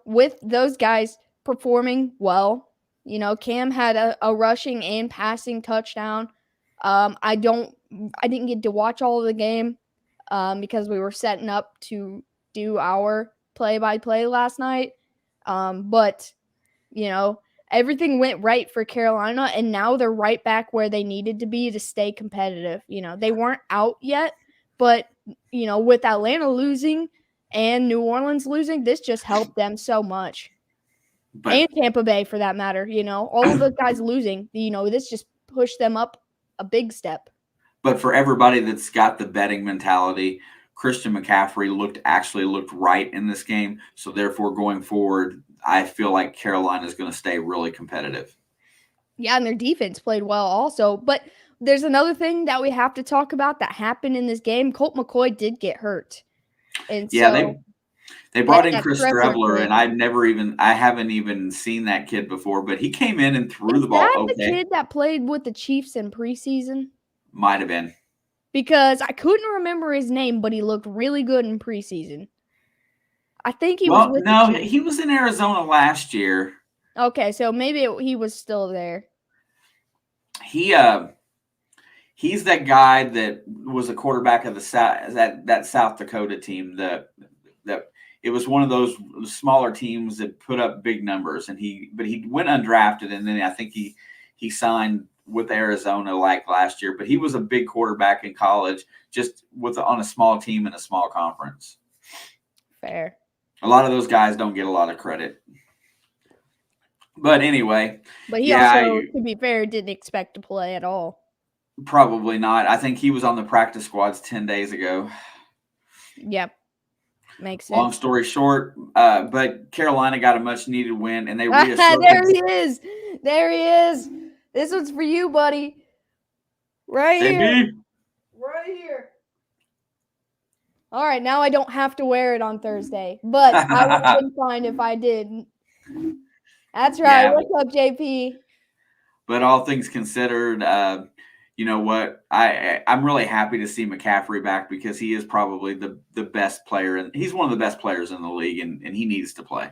with those guys performing well, Cam had a rushing and passing touchdown. I didn't get to watch all of the game because we were setting up to do our play-by-play last night. But, everything went right for Carolina, and now they're right back where they needed to be to stay competitive. They weren't out yet, but, with Atlanta losing and New Orleans losing, this just helped them so much. And Tampa Bay, for that matter, all of those guys losing, this just pushed them up a big step. But for everybody that's got the betting mentality, Christian McCaffrey looked right in this game. So therefore, going forward, I feel like Carolina is going to stay really competitive. Yeah, and their defense played well also. But there's another thing that we have to talk about that happened in this game. Colt McCoy did get hurt. And yeah, they brought in Chris Strebler, and I haven't even seen that kid before, but he came in and threw the ball okay. Is that the kid that played with the Chiefs in preseason? Might have been. Because I couldn't remember his name, but he looked really good in preseason. I think he was with the Chiefs. He was in Arizona last year. Okay, so maybe he was still there. He's that guy that was a quarterback of the that South Dakota team that it was one of those smaller teams that put up big numbers, and he went undrafted, and then I think he signed with Arizona like last year. But he was a big quarterback in college, just on a small team in a small conference. Fair. A lot of those guys don't get a lot of credit. But anyway. But he also, to be fair, didn't expect to play at all. Probably not. I think he was on the practice squads 10 days ago. Yep. Makes sense. Long story short, but Carolina got a much-needed win, and they reassured. There he is. There he is. This one's for you, buddy. Right here. Right here. All right, now I don't have to wear it on Thursday, but I would have been fine if I did. That's right. Yeah. What's up, JP? But all things considered, you know what? I'm really happy to see McCaffrey back because he is probably the best player, and he's one of the best players in the league, and he needs to play.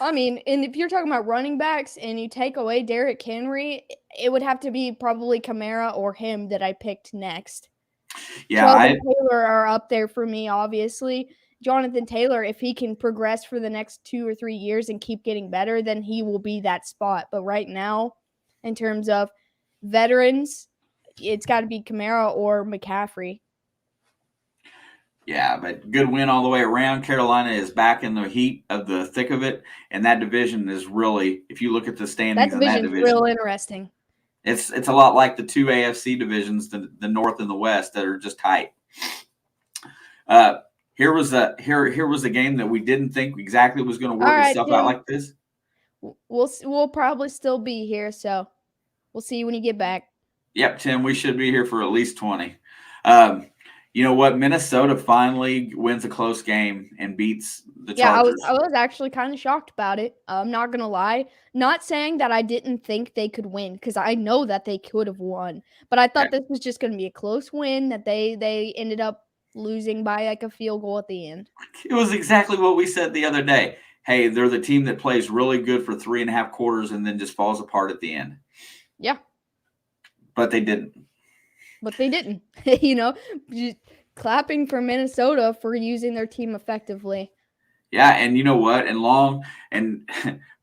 I mean, and if you're talking about running backs and you take away Derrick Henry, it would have to be probably Kamara or him that I picked next. Yeah, Jonathan Taylor are up there for me, obviously. Jonathan Taylor, if he can progress for the next 2 or 3 years and keep getting better, then he will be that spot. But right now, in terms of veterans, it's got to be Kamara or McCaffrey. Yeah, but good win all the way around. Carolina is back in the heat of the thick of it, and that division is really, if you look at the standings in that division, real interesting. It's a lot like the two AFC divisions, the North and the West, that are just tight. Here was a game that we didn't think exactly was going to work itself out like this. We'll probably still be here, so we'll see you when you get back. Yep, Tim, we should be here for at least 20. You know what? Minnesota finally wins a close game and beats the Yeah, Chargers. I was actually kind of shocked about it. I'm not gonna lie. Not saying that I didn't think they could win because I know that they could have won, but I Yeah, thought this was just gonna be a close win that they ended up losing by like a field goal at the end. it was exactly what we said the other day. Hey, they're the team that plays really good for 3.5 quarters and then just falls apart at the end. Yeah, But they didn't. but they didn't. Just clapping for Minnesota for using their team effectively. Yeah, and you know what? And long and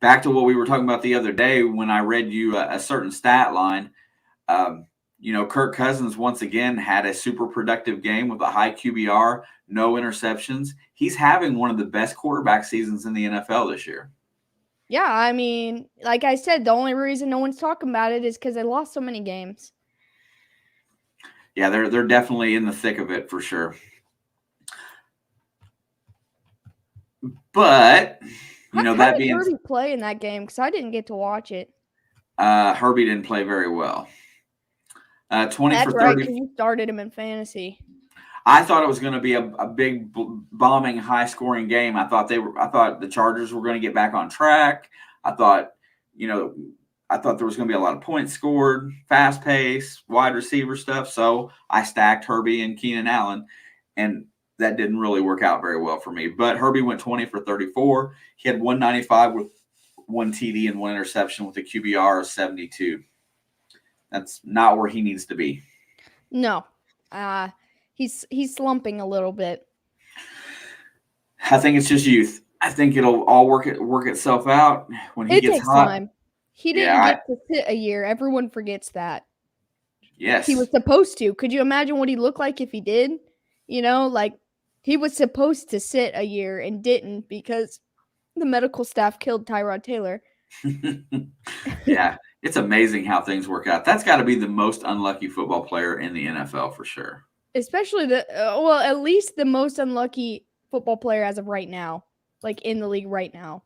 back to what we were talking about the other day when I read you a certain stat line. Um, Kirk Cousins once again had a super productive game with a high QBR, no interceptions. He's having one of the best quarterback seasons in the NFL this year. Yeah, I mean, like I said, the only reason no one's talking about it is because they lost so many games. Yeah, they're definitely in the thick of it for sure. But How that did being, Herbie play in that game? Because I didn't get to watch it. Herbie didn't play very well. 20 for That's right, 30. because you started him in fantasy. I thought it was going to be a big bombing, high scoring game. I thought the Chargers were going to get back on track. I thought, you know, I thought there was going to be a lot of points scored, fast pace, wide receiver stuff. So I stacked Herbie and Keenan Allen, and that didn't really work out very well for me. But Herbie went 20 for 34. He had 195 with one TD and one interception with a QBR of 72. That's not where he needs to be. No, uh, he's slumping a little bit. I think it's just youth. I think it'll all work itself out when he It gets takes hot. time. He Yeah, didn't get to sit a year. Everyone forgets that. He was yes. supposed to. Could you imagine what he looked like if he did? Like he was supposed to sit a year and didn't because the medical staff killed Tyrod Taylor. Yeah, it's amazing how things work out. That's got to be the most unlucky football player in the NFL for sure. Especially at least the most unlucky football player as of right now, like in the league right now.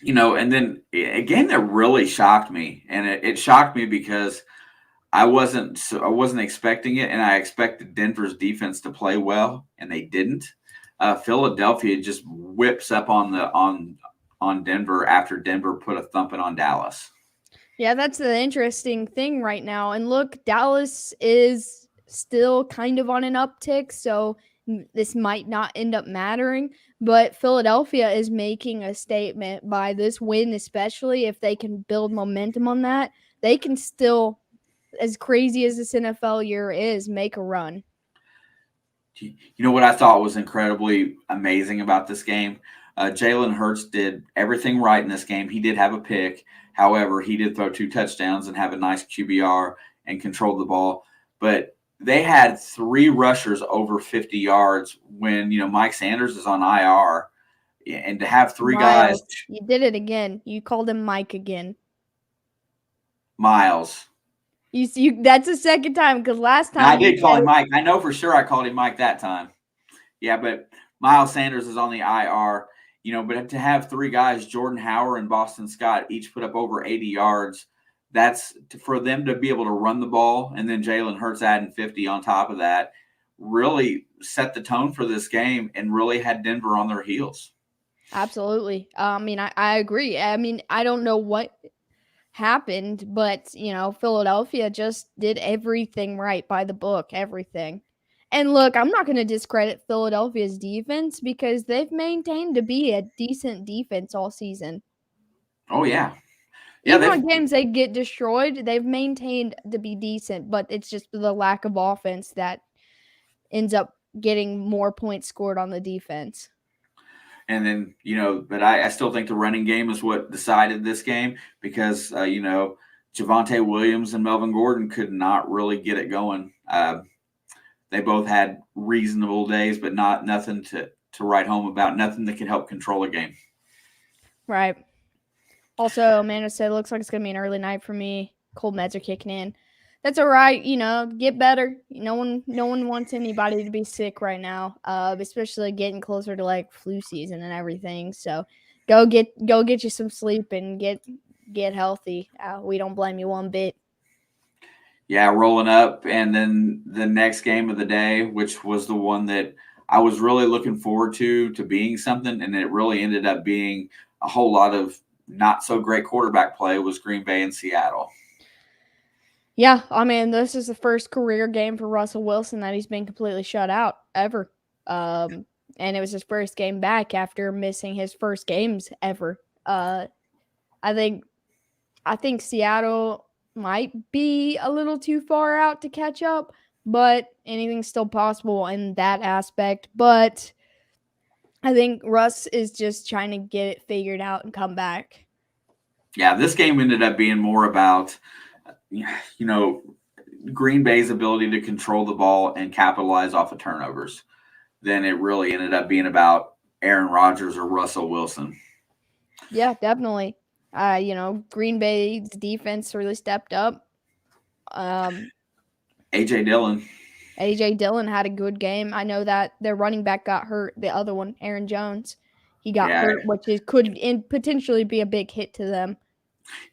And then a game that really shocked me, and it shocked me because I wasn't expecting it, and I expected Denver's defense to play well, and they didn't. Philadelphia just whips up on Denver after Denver put a thumping on Dallas. Yeah, that's the interesting thing right now. And look, Dallas is still kind of on an uptick, so this might not end up mattering. But Philadelphia is making a statement by this win, especially if they can build momentum on that. They can still, as crazy as this NFL year is, make a run. You know what I thought was incredibly amazing about this game? Jalen Hurts did everything right in this game. He did have a pick. However, he did throw 2 touchdowns and have a nice QBR and controlled the ball. But they had 3 rushers over 50 yards when, Mike Sanders is on IR. And to have 3 guys, Miles, you did it again. You called him Mike again. Miles. That's the second time because last Now, I time you did call said him it. Mike. I know for sure I called him Mike that time. Yeah, but Miles Sanders is on the IR. But to have 3 guys, Jordan Howard and Boston Scott, each put up over 80 yards, that's for them to be able to run the ball, and then Jalen Hurts adding 50 on top of that, really set the tone for this game and really had Denver on their heels. Absolutely. I mean, I agree. I mean, I don't know what happened, but Philadelphia just did everything right by the book, everything. And look, I'm not going to discredit Philadelphia's defense because they've maintained to be a decent defense all season. Oh yeah, yeah. Even They've on games they get destroyed, they've maintained to be decent, but it's just the lack of offense that ends up getting more points scored on the defense. And then, but I still think the running game is what decided this game because, Javonte Williams and Melvin Gordon could not really get it going. They both had reasonable days, but nothing to write home about, nothing that can help control a game. Right. Also, Amanda said, looks like it's going to be an early night for me. Cold meds are kicking in. That's all right. Get better. No one wants anybody to be sick right now, especially getting closer to like flu season and everything. So go get you some sleep and get healthy. We don't blame you one bit. Yeah, rolling up. And then the next game of the day, which was the one that I was really looking forward to being something, and it really ended up being a whole lot of not so great quarterback play, was Green Bay and Seattle. Yeah, I mean, this is the first career game for Russell Wilson that he's been completely shut out ever. Um, and it was his first game back after missing his first games ever. I think I think Seattle might be a little too far out to catch up, but anything's still possible in that aspect. But I think Russ is just trying to get it figured out and come back. Yeah, this game ended up being more about, Green Bay's ability to control the ball and capitalize off of turnovers than it really ended up being about Aaron Rodgers or Russell Wilson. Yeah, definitely. Green Bay's defense really stepped up. Um, AJ Dillon. AJ Dillon had a good game. I know that their running back got hurt. The other one, Aaron Jones, he got Yeah, hurt, which could potentially be a big hit to them.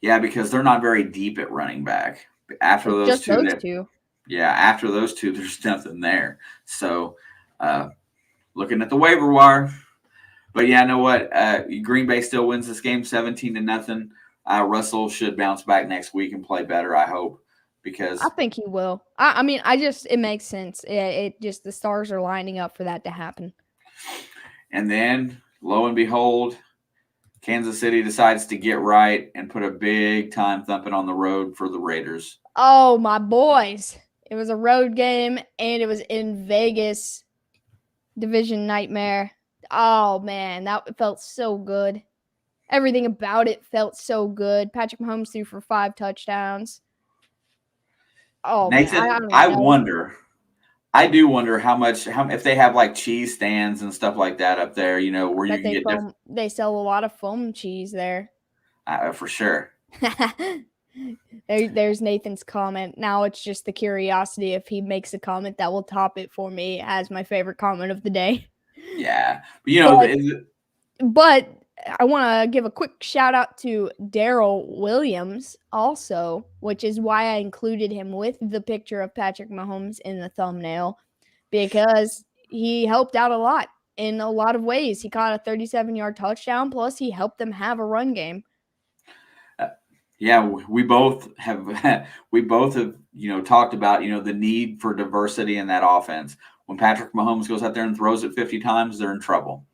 yeah, because they're not very deep at running back. After It's those just two, those that two. yeah, after those two, there's nothing there. So, uh, looking at the waiver wire, but yeah, know what? Green Bay still wins this game 17-0. Russell should bounce back next week and play better, I hope, I because think he will. I mean, I just it makes sense. It just the stars are lining up for that to happen. and then lo and behold, Kansas City decides to get right and put a big time thumping on the road for the Raiders. Oh, my boys. It was a road game and it was in Vegas. Division nightmare. Oh man, that felt so good. Everything about it felt so good. Patrick Mahomes threw for 5 touchdowns. Oh man, I Nathan, don't even know. I do wonder how if they have like cheese stands and stuff like that up there, I where you bet can get different, they sell a lot of foam cheese there. for sure. There's Nathan's comment. Now it's just the curiosity if he makes a comment that will top it for me as my favorite comment of the day. Yeah, but But but I want to give a quick shout out to Daryl Williams also, which is why I included him with the picture of Patrick Mahomes in the thumbnail because he helped out a lot in a lot of ways. He caught a 37-yard touchdown, plus he helped them have a run game. yeah, we both have talked about the need for diversity in that offense. When Patrick Mahomes goes out there and throws it 50 times, they're in trouble.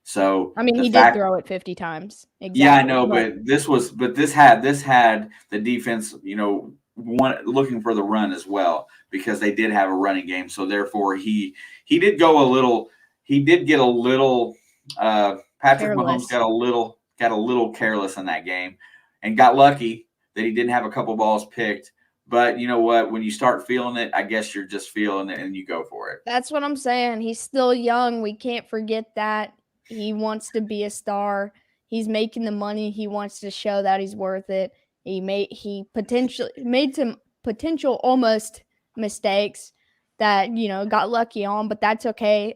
So I mean, the he did fact, throw it 50 times. yeah, I Exactly. know, But but this had the defense, looking for the run as well because they did have a running game. So therefore, he did go a little. He did get a little. Patrick Mahomes careless. got a little careless in that game, and got lucky that he didn't have a couple balls picked. But you know what? When you start feeling it, I guess you're just feeling it and you go for it. That's what I'm saying. He's still young. We can't forget that. He wants to be a star. He's making the money. He wants to show that he's worth it. He potentially made some potential almost mistakes that, got lucky on, but that's okay.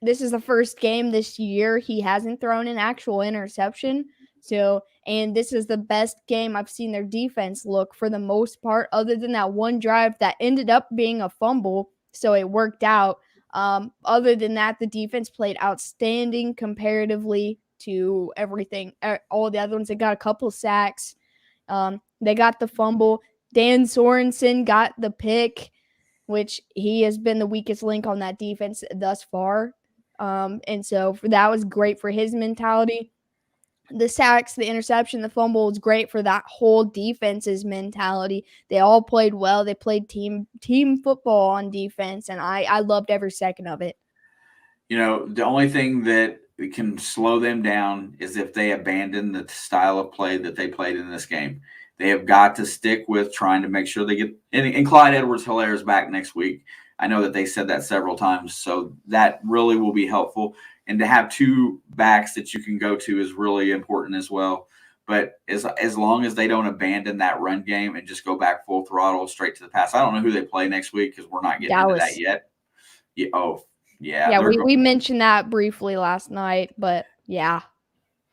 This is the first game this year he hasn't thrown an actual interception. So, and this is the best game I've seen their defense look for the most part, other than that one drive that ended up being a fumble. So it worked out. Other than that, the defense played outstanding comparatively to everything. All the other ones, they got a couple sacks. They got the fumble. Dan Sorensen got the pick, which he has been the weakest link on that defense thus far. And so that was great for his mentality. The sacks, the interception, the fumble was great for that whole defense's mentality. They all played well. They played team football on defense, and I loved every second of it. The only thing that can slow them down is if they abandon the style of play that they played in this game. They have got to stick with trying to make sure they get. And Clyde Edwards-Helaire is back next week. I know that they said that several times, so that really will be helpful. And to have two backs that you can go to is really important as well. But as long as they don't abandon that run game and just go back full throttle straight to the pass, I don't know who they play next week because we're not getting into that Dallas. yet. Yeah, oh, yeah, Yeah, we mentioned that briefly last night, but yeah.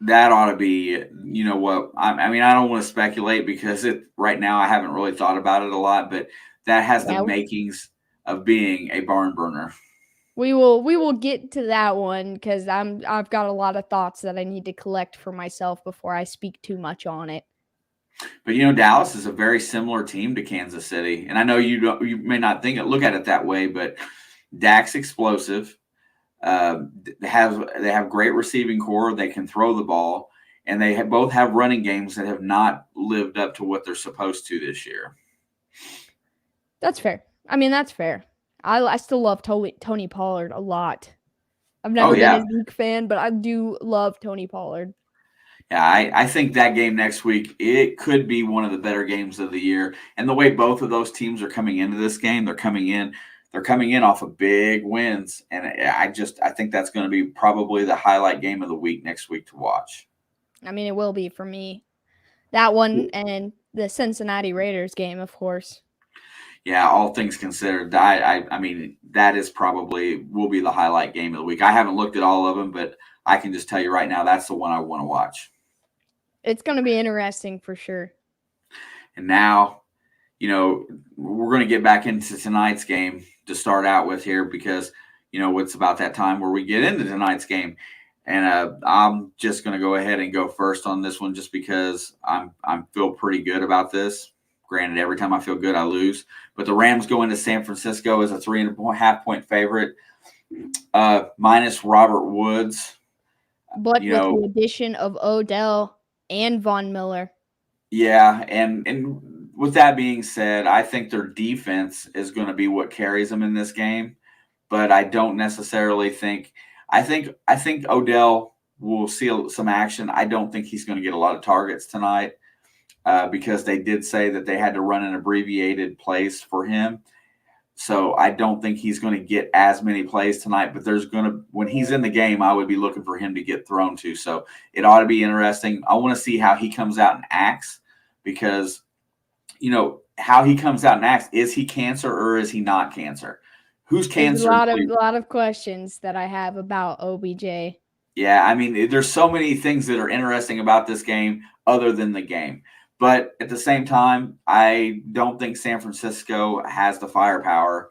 that ought to be, you know what? I mean, I don't want to speculate because right now I haven't really thought about it a lot, but that has the Yeah, makings of being a barn burner. we will get to that one because I've got a lot of thoughts that I need to collect for myself before I speak too much on it. But you know, Dallas is a very similar team to Kansas City, and I know you may not look at it that way, but Dak's explosive. They have great receiving core. They can throw the ball, and both have running games that have not lived up to what they're supposed to this year. That's fair. I mean, that's fair. I still love Tony Pollard a lot. I've Oh never been a yeah, Zeke fan, but I do love Tony Pollard. yeah. I think that game next week it could be one of the better games of the year. And the way both of those teams are coming into this game, they're coming in off of big wins, and I think that's going to be probably the highlight game of the week next week to watch. I mean, it will be for me. That one and the Cincinnati Raiders game, of course. Yeah, all things considered, I mean that is probably will be the highlight game of the week. I haven't looked at all of them, but I can just tell you right now that's the one I want to watch. It's going to be interesting for sure. And now, you know, we're going to get back into tonight's game to start out with here because you know it's about that time where we get into tonight's game, and I'm just going to go ahead and go first on this one just because I'm feel pretty good about this. Granted, every time I feel good, I lose. But the Rams go into San Francisco as a 3.5-point favorite, minus Robert Woods. But You with know, the addition of Odell and Von Miller. yeah, and with that being said, I think their defense is going to be what carries them in this game. But I don't necessarily think. I think Odell will see some action. I don't think he's going to get a lot of targets tonight. Because they did say that they had to run an abbreviated plays for him. So I don't think he's going to get as many plays tonight, but when he's in the game, I would be looking for him to get thrown to. So it ought to be interesting. I want to see how he comes out and acts because, you know, how he comes out and acts. Is he cancer or is he not cancer? Who's There's a cancer? lot of questions that I have about OBJ. Yeah, I mean, there's so many things that are interesting about this game other than the game. But at the same time, I don't think San Francisco has the firepower.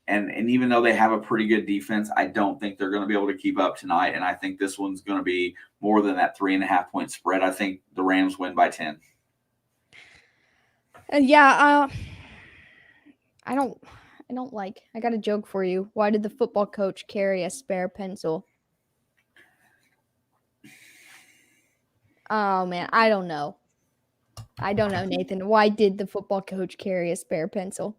And even though they have a pretty good defense, I don't think they're going to be able to keep up tonight. And I think this one's going to be more than that 3.5-point spread. I think the Rams win by 10. Yeah, I don't like. I got a joke for you. Why did the football coach carry a spare pencil? Oh man, I don't know. I don't know, Nathan. Why did the football coach carry a spare pencil?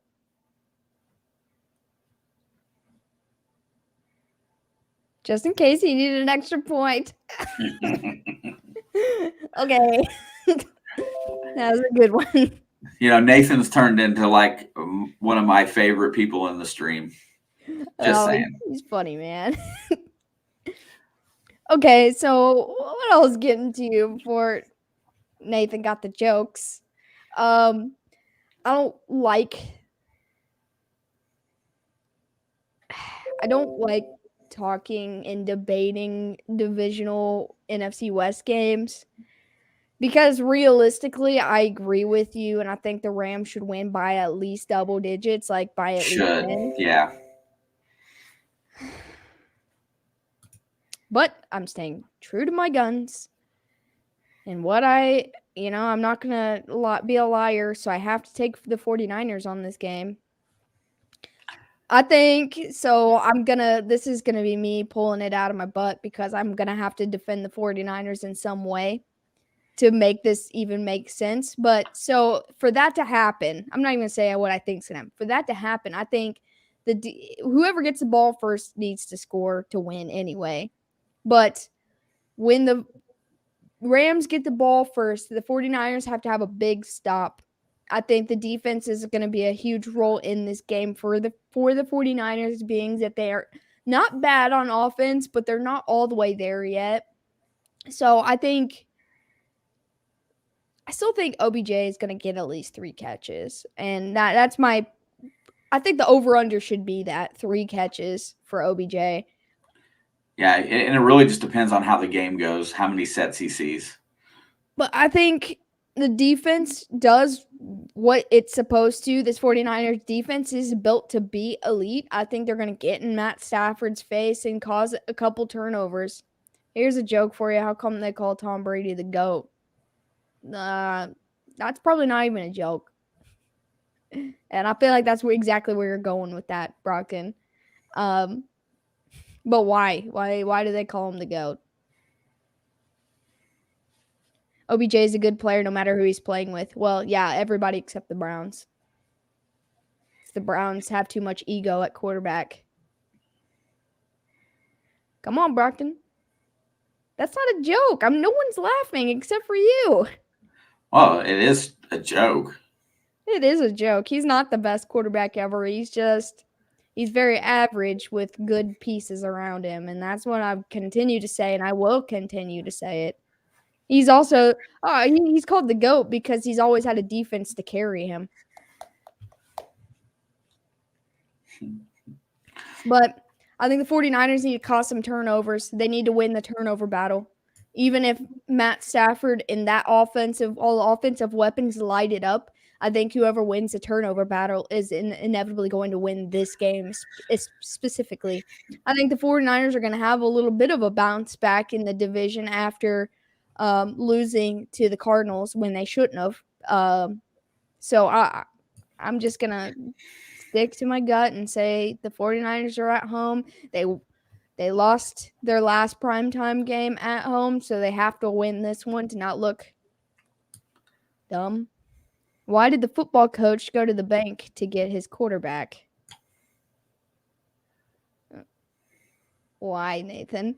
Just in case he needed an extra point. Okay. That was a good one. You know, Nathan's turned into like one of my favorite people in the stream. Just saying. He's funny, man. Okay, so what else getting to you before Nathan got the jokes? I don't like talking and debating divisional NFC West games because realistically, I agree with you, and I think the Rams should win by at least double digits, like by at least 10. Yeah. But I'm staying true to my guns. And I'm not going to be a liar, so I have to take the 49ers on this game. I think so. This is going to be me pulling it out of my butt because I'm going to have to defend the 49ers in some way to make this even make sense. But so for that to happen, I'm not even going to say what I think's going to happen. For that to happen, I think whoever gets the ball first needs to score to win anyway. But when the Rams get the ball first, the 49ers have to have a big stop. I think the defense is going to be a huge role in this game for the 49ers, being that they are not bad on offense, but they're not all the way there yet. So I still think OBJ is going to get at least 3 catches. And I think the over-under should be that 3 catches for OBJ. Yeah, and it really just depends on how the game goes, how many sets he sees. But I think the defense does what it's supposed to. This 49ers defense is built to be elite. I think they're going to get in Matt Stafford's face and cause a couple turnovers. Here's a joke for you. How come they call Tom Brady the GOAT? That's probably not even a joke. And I feel like that's exactly where you're going with that, Brockton. But why? Why do they call him the GOAT? OBJ is a good player no matter who he's playing with. Well, yeah, everybody except the Browns. The Browns have too much ego at quarterback. Come on, Brockton. That's not a joke. No one's laughing except for you. Well, it is a joke. It is a joke. He's not the best quarterback ever. He's very average with good pieces around him, and that's what I continue to say, and I will continue to say it. He's also he's called the GOAT because he's always had a defense to carry him. But I think the 49ers need to cause some turnovers. They need to win the turnover battle. Even if Matt Stafford and all the offensive weapons light it up, I think whoever wins the turnover battle is inevitably going to win this game specifically. I think the 49ers are going to have a little bit of a bounce back in the division after losing to the Cardinals when they shouldn't have. So I'm just going to stick to my gut and say the 49ers are at home. They lost their last primetime game at home, so they have to win this one to not look dumb. Why did the football coach go to the bank to get his quarterback? Why, Nathan?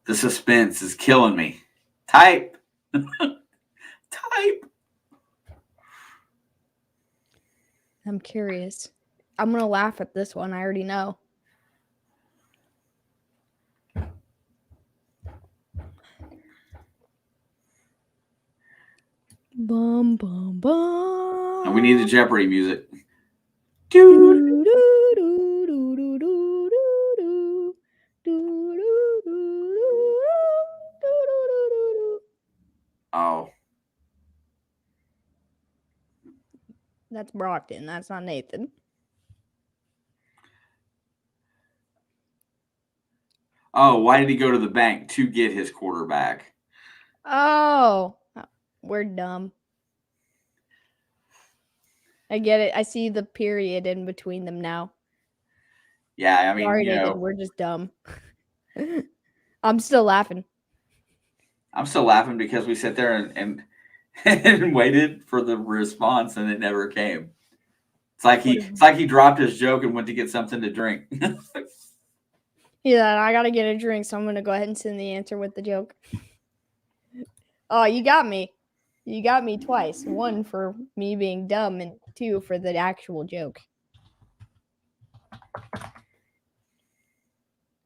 The suspense is killing me. Type. Type. I'm curious. I'm going to laugh at this one. I already know. Bum, bum, bum. And we need the Jeopardy music. Oh. That's Brockton. That's not Nathan. Oh, why did he go to the bank to get his quarterback? Oh, we're dumb. I get it. I see the period in between them now. Yeah, I mean, Sorry, Nathan. We're just dumb. I'm still laughing. I'm still laughing because we sat there and waited for the response and it never came. It's like he dropped his joke and went to get something to drink. Yeah, I gotta get a drink, so I'm gonna go ahead and send the answer with the joke. Oh, you got me. You got me twice. One for me being dumb and two for the actual joke.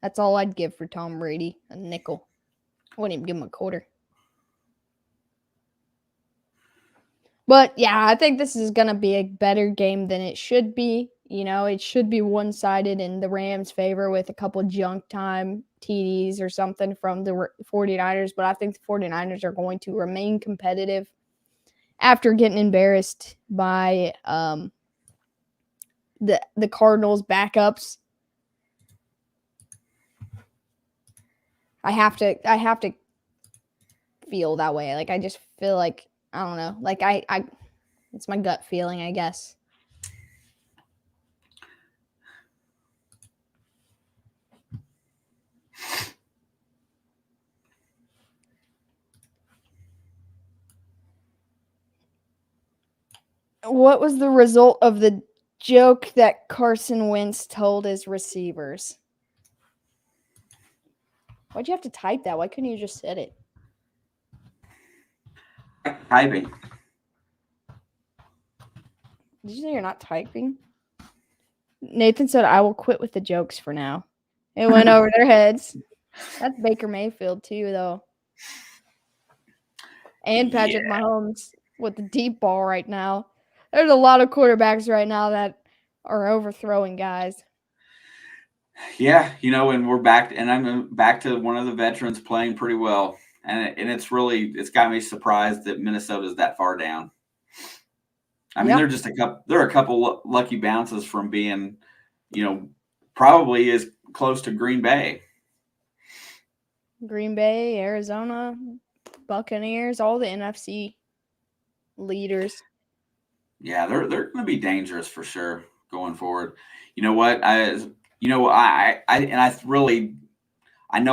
That's all I'd give for Tom Brady, a nickel. I wouldn't even give him a quarter. But yeah, I think this is going to be a better game than it should be. You know, it should be one-sided in the Rams' favor with a couple junk time TDs or something from the 49ers. But I think the 49ers are going to remain competitive after getting embarrassed by the Cardinals' backups. I have to feel that way. Like I just feel like I don't know. Like I it's my gut feeling, I guess. What was the result of the joke that Carson Wentz told his receivers? Why'd you have to type that? Why couldn't you just said it? Typing. Did you say you're not typing? Nathan said, I will quit with the jokes for now. It went over their heads. That's Baker Mayfield, too, though. And Patrick Yeah. Mahomes with the deep ball right now. There's a lot of quarterbacks right now that are overthrowing guys. Yeah, and we're back, and I'm back to one of the veterans playing pretty well, and it's got me surprised that Minnesota's that far down. I mean, Yeah. they're a couple lucky bounces from being, probably as close to Green Bay. Green Bay, Arizona, Buccaneers, all the NFC leaders. Yeah, they're going to be dangerous for sure going forward. You know what? I know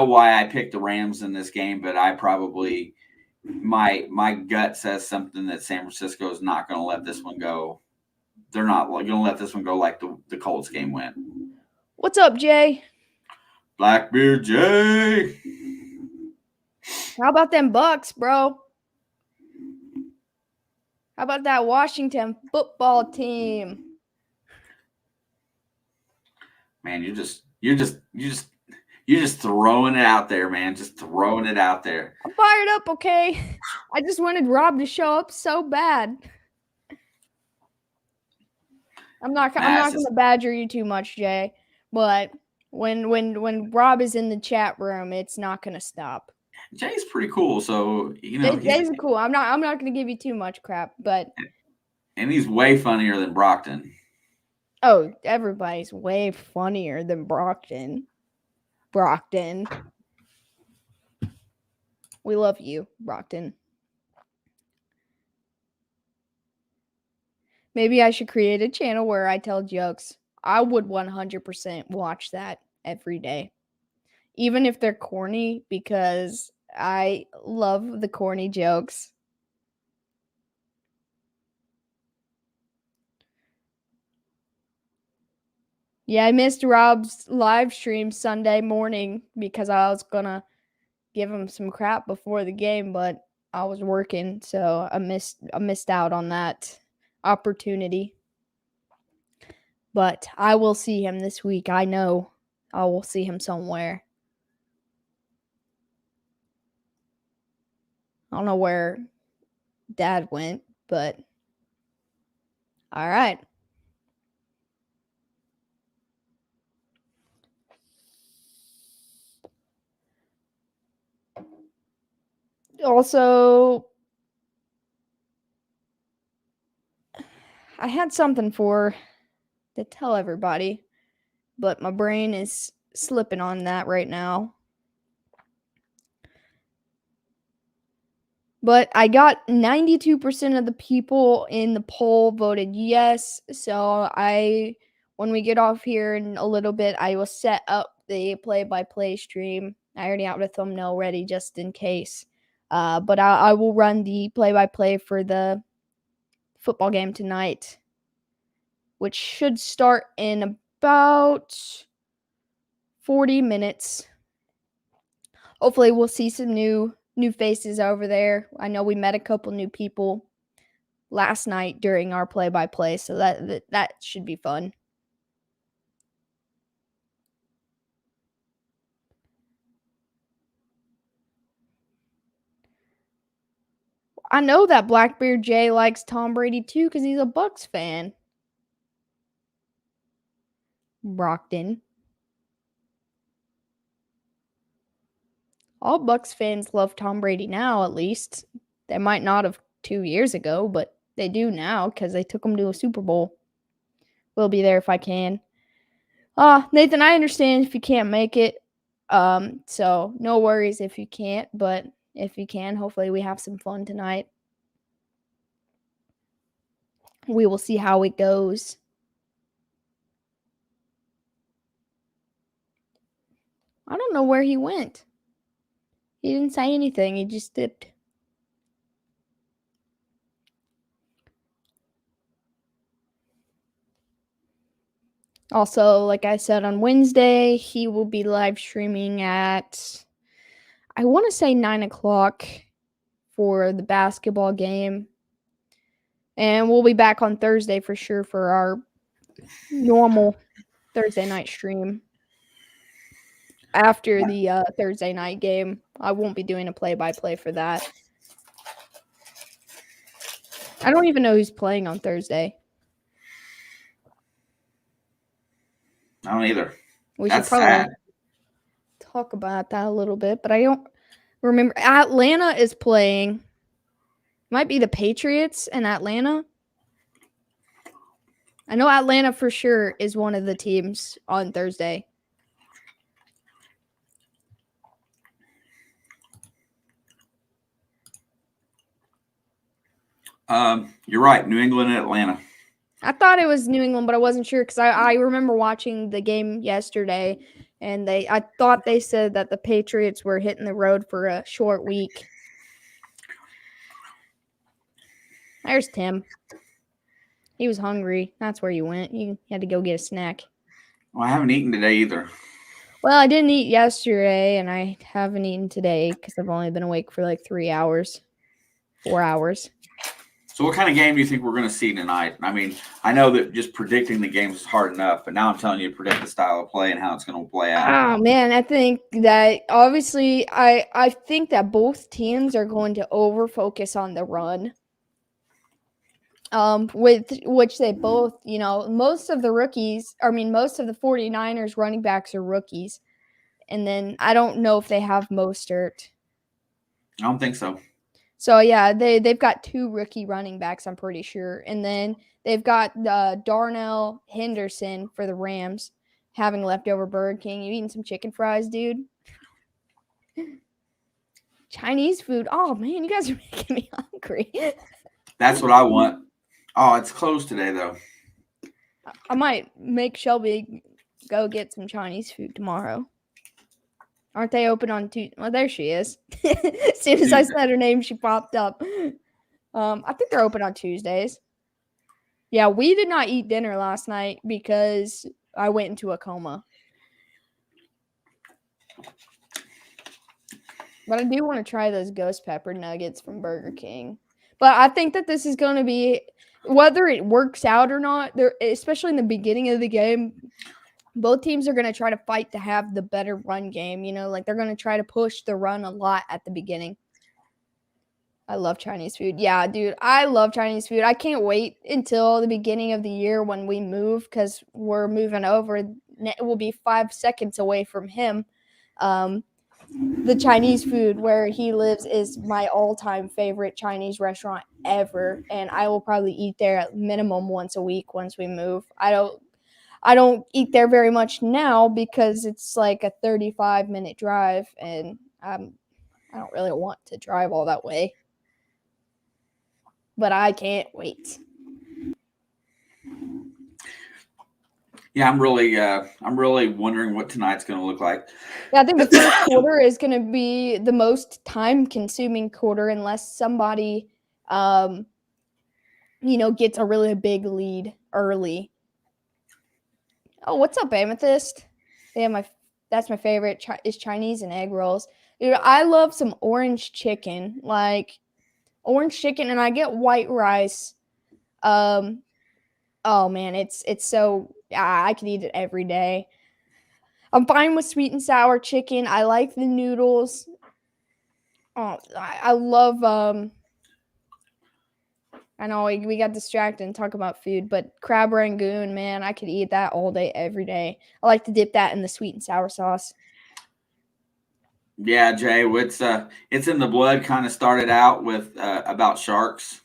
why I picked the Rams in this game, but I probably my gut says something that San Francisco is not going to let this one go. They're not going to let this one go like the Colts game went. What's up, Jay? Blackbeard Jay. How about them Bucks, bro? How about that Washington football team? Man, you're just throwing it out there, man. Just throwing it out there. I'm fired up, okay? I just wanted Rob to show up so bad. I'm not going to badger you too much, Jay, but when Rob is in the chat room, it's not going to stop. Jay's pretty cool, so Jay's cool. I'm not going to give you too much crap, but and he's way funnier than Brockton. Oh, everybody's way funnier than Brockton. Brockton. We love you, Brockton. Maybe I should create a channel where I tell jokes. I would 100% watch that every day. Even if they're corny, because I love the corny jokes. Yeah, I missed Rob's live stream Sunday morning because I was going to give him some crap before the game, but I was working, so I missed out on that opportunity. But I will see him this week. I know I will see him somewhere. I don't know where Dad went, but all right. Also, I had something to tell everybody, but my brain is slipping on that right now. But I got 92% of the people in the poll voted yes. So when we get off here in a little bit, I will set up the play-by-play stream. I already have the thumbnail ready just in case. But I will run the play-by-play for the football game tonight, which should start in about 40 minutes. Hopefully we'll see some new faces over there. I know we met a couple new people last night during our play-by-play, so that should be fun. I know that Blackbeard Jay likes Tom Brady too because he's a Bucks fan. Brockton. All Bucks fans love Tom Brady now, at least. They might not have 2 years ago, but they do now because they took him to a Super Bowl. We'll be there if I can. Nathan, I understand if you can't make it. So no worries if you can't, but if you can, hopefully we have some fun tonight. We will see how it goes. I don't know where he went. He didn't say anything. He just dipped. Also, like I said, on Wednesday, he will be live streaming at, I want to say 9 o'clock for the basketball game. And we'll be back on Thursday for sure for our normal Thursday night stream. after the Thursday night game. I won't be doing a play-by-play for that. I don't even know who's playing on Thursday. I don't either. We That's should probably sad. talk about that a little bit, but I don't remember. Atlanta is playing. Might be the Patriots in Atlanta. I know Atlanta for sure is one of the teams on Thursday. You're right. New England and Atlanta. I thought it was New England, but I wasn't sure because I remember watching the game yesterday, and I thought they said that the Patriots were hitting the road for a short week. There's Tim. He was hungry. That's where you went. You had to go get a snack. Well, I haven't eaten today either. Well, I didn't eat yesterday, and I haven't eaten today because I've only been awake for like 3 hours, 4 hours. So what kind of game do you think we're going to see tonight? I mean, I know that just predicting the games is hard enough, but now I'm telling you to predict the style of play and how it's going to play out. Oh man, I think that obviously I think that both teams are going to over focus on the run. With which they both, most of the 49ers running backs are rookies. And then I don't know if they have Mostert. I don't think so. So yeah, they've got 2 rookie running backs, I'm pretty sure. And then they've got Darnell Henderson for the Rams, having leftover Burger King. You eating some chicken fries, dude? Chinese food. Oh man, you guys are making me hungry. That's what I want. Oh, it's closed today though. I might make Shelby go get some Chinese food tomorrow. Aren't they open on Tuesday? Well, there she is. As soon as I said her name, she popped up. I think they're open on Tuesdays. Yeah, we did not eat dinner last night because I went into a coma. But I do want to try those ghost pepper nuggets from Burger King. But I think that this is going to be, whether it works out or not, especially in the beginning of the game, both teams are going to try to fight to have the better run game. They're going to try to push the run a lot at the beginning. I love Chinese food. Yeah, dude, I love Chinese food. I can't wait until the beginning of the year when we move because we're moving over. It will be 5 seconds away from him. The Chinese food where he lives is my all-time favorite Chinese restaurant ever, and I will probably eat there at minimum once a week once we move. I don't eat there very much now because it's like a 35-minute drive, and I don't really want to drive all that way. But I can't wait. Yeah, I'm really wondering what tonight's going to look like. Yeah, I think the first quarter is going to be the most time-consuming quarter unless somebody, gets a really big lead early. Oh, what's up, Amethyst? Yeah, that's my favorite is Chinese and egg rolls. Dude, I love some orange chicken, and I get white rice. Oh man, it's so I could eat it every day. I'm fine with sweet and sour chicken. I like the noodles. Oh, I love I know we got distracted and talk about food, but crab rangoon, man, I could eat that all day, every day. I like to dip that in the sweet and sour sauce. Yeah, Jay, it's in the blood. Kind of started out with about sharks,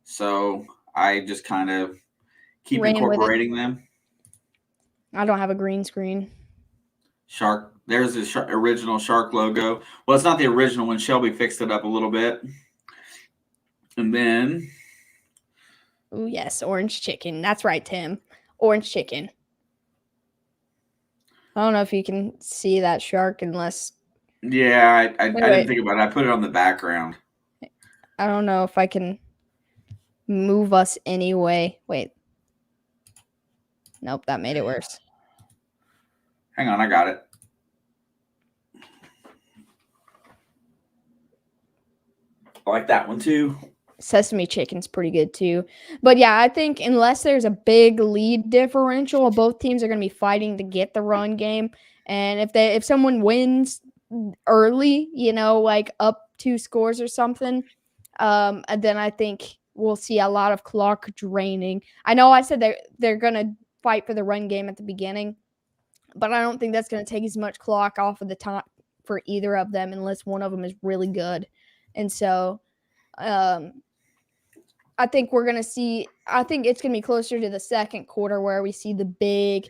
so I just kind of keep incorporating them. I don't have a green screen. Shark. There's the original shark logo. Well, it's not the original one. Shelby fixed it up a little bit, and then. Oh yes, orange chicken. That's right, Tim. Orange chicken. I don't know if you can see that shark unless. Yeah, I didn't think about it. I put it on the background. I don't know if I can move us anyway. Wait. Nope, that made it worse. Hang on, I got it. I like that one too. Sesame chicken's pretty good too. But yeah, I think unless there's a big lead differential, both teams are going to be fighting to get the run game. And if someone wins early, like up 2 scores or something, and then I think we'll see a lot of clock draining. I know I said they're going to fight for the run game at the beginning, but I don't think that's going to take as much clock off of the top for either of them unless one of them is really good. And so um I think we're gonna see. I think it's gonna be closer to the second quarter where we see the big,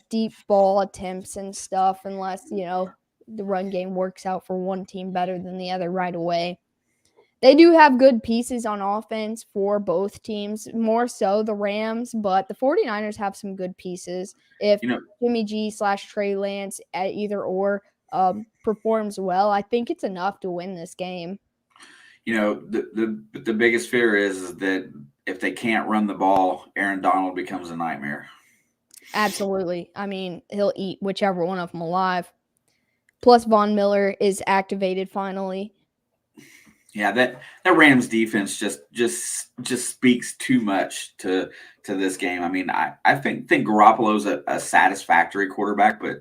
deep ball attempts and stuff, unless the run game works out for one team better than the other right away. They do have good pieces on offense for both teams, more so the Rams, but the 49ers have some good pieces. If You know, Jimmy G slash Trey Lance at either or performs well, I think it's enough to win this game. the biggest fear is that if they can't run the ball, Aaron Donald becomes a nightmare. Absolutely. I mean, he'll eat whichever one of them alive. Plus, Von Miller is activated finally. Yeah, that Rams defense just speaks too much to this game. I mean, I think Garoppolo's a satisfactory quarterback, but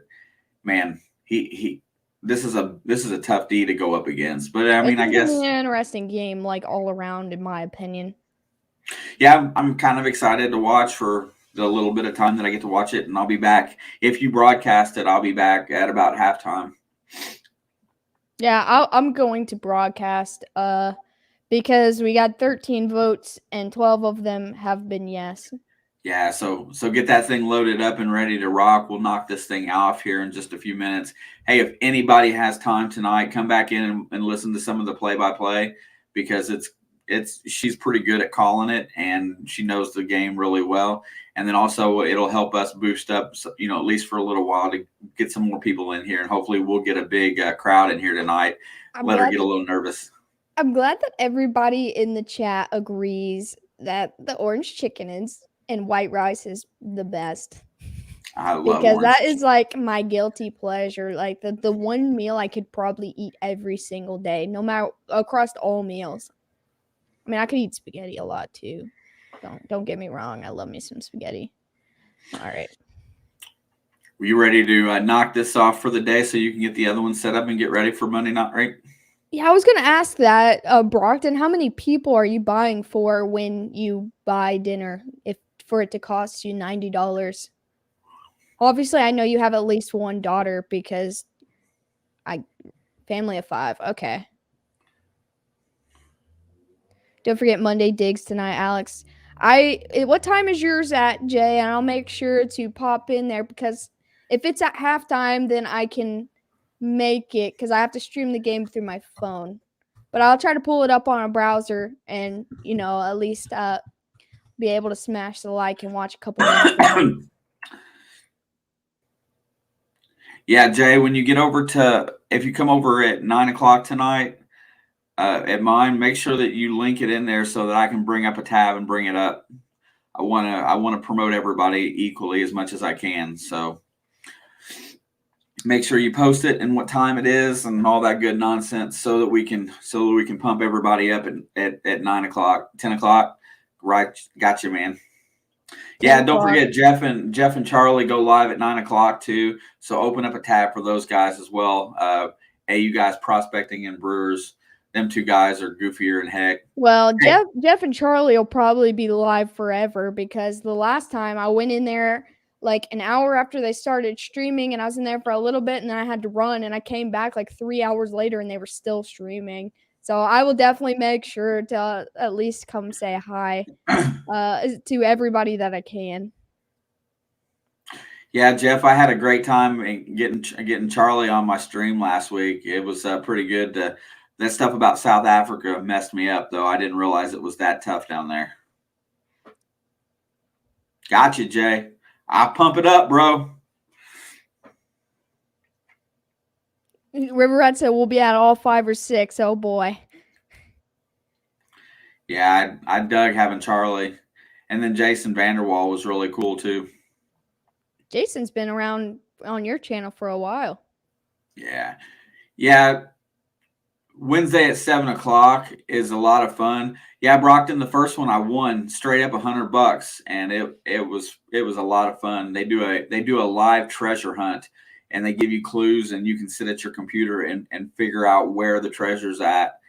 man, he this is a tough D to go up against. But I This mean, I is going to guess be an interesting game, like all around, in my opinion. yeah, I'm kind of excited to watch for the little bit of time that I get to watch it, and I'll be back. If you broadcast it, I'll be back at about halftime. Yeah, I'm going to broadcast because we got 13 votes and 12 of them have been yes. Yeah, so get that thing loaded up and ready to rock. We'll knock this thing off here in just a few minutes. Hey, if anybody has time tonight, come back in and listen to some of the play-by-play because it's she's pretty good at calling it and she knows the game really well. And then also it'll help us boost up, at least for a little while to get some more people in here, and hopefully we'll get a big crowd in here tonight. I'm Let her glad get a that little nervous. I'm glad that everybody in the chat agrees that the orange chicken is and white rice is the best. I love Because orange. that is like my guilty pleasure. Like the one meal I could probably eat every single day, no matter across all meals. I mean, I could eat spaghetti a lot too. Don't get me wrong. I love me some spaghetti. All right. Were you ready to knock this off for the day so you can get the other one set up and get ready for Monday night, right? Yeah, I was gonna ask that, Brockton. How many people are you buying for when you buy dinner? If for it to cost you $90. Obviously, I know you have at least one daughter because I family of 5. Okay. Don't forget Monday digs tonight, Alex. What time is yours at, Jay? And I'll make sure to pop in there because if it's at halftime, then I can make it because I have to stream the game through my phone. But I'll try to pull it up on a browser and at least be able to smash the like and watch a couple games live. Yeah, Jay, if you come over at 9 o'clock tonight at mine, make sure that you link it in there so that I can bring up a tab and bring it up. I wanna promote everybody equally as much as I can. So make sure you post it and what time it is and all that good nonsense so that we can pump everybody up at 9 o'clock, 10 o'clock. Right, gotcha, man. Yeah, don't forget Jeff and Charlie go live at 9 o'clock too. So open up a tab for those guys as well. You guys prospecting and Brewers, them two guys are goofier than heck. Well, Hey. Jeff and Charlie will probably be live forever because the last time I went in there like an hour after they started streaming and I was in there for a little bit and then I had to run and I came back like 3 hours later and they were still streaming. So I will definitely make sure to at least come say hi to everybody that I can. Yeah, Jeff, I had a great time getting Charlie on my stream last week. It was pretty good. That stuff about South Africa messed me up, though. I didn't realize it was that tough down there. Gotcha, Jay. I pump it up, bro. River Rat said we'll be at all 5 or 6. Oh boy. Yeah, I dug having Charlie, and then Jason Vanderwall was really cool too. Jason's been around on your channel for a while. Yeah. Wednesday at 7 o'clock is a lot of fun. Yeah, Brockton, the first one I won straight up $100, and it was a lot of fun. They do a live treasure hunt, and they give you clues, and you can sit at your computer and figure out where the treasure's at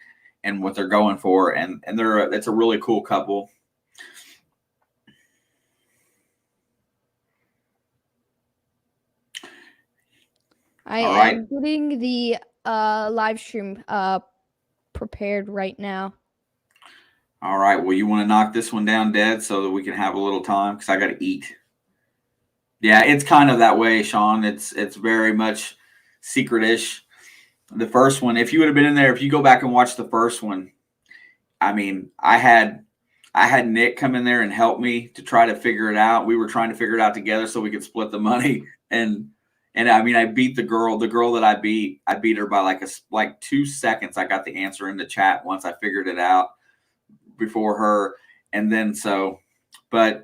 and what they're going for, and it's a really cool couple. I All right. am getting the live stream prepared right now. All right. Well, you want to knock this one down dead so that we can have a little time because I got to eat. Yeah, it's kind of that way, Sean. It's very much secret-ish. The first one, if you would have been in there, if you go back and watch the first one, I mean, I had Nick come in there and help me to try to figure it out. We were trying to figure it out together so we could split the money. And I mean, I beat the girl. The girl that I beat her by like 2 seconds. I got the answer in the chat once I figured it out before her. And then but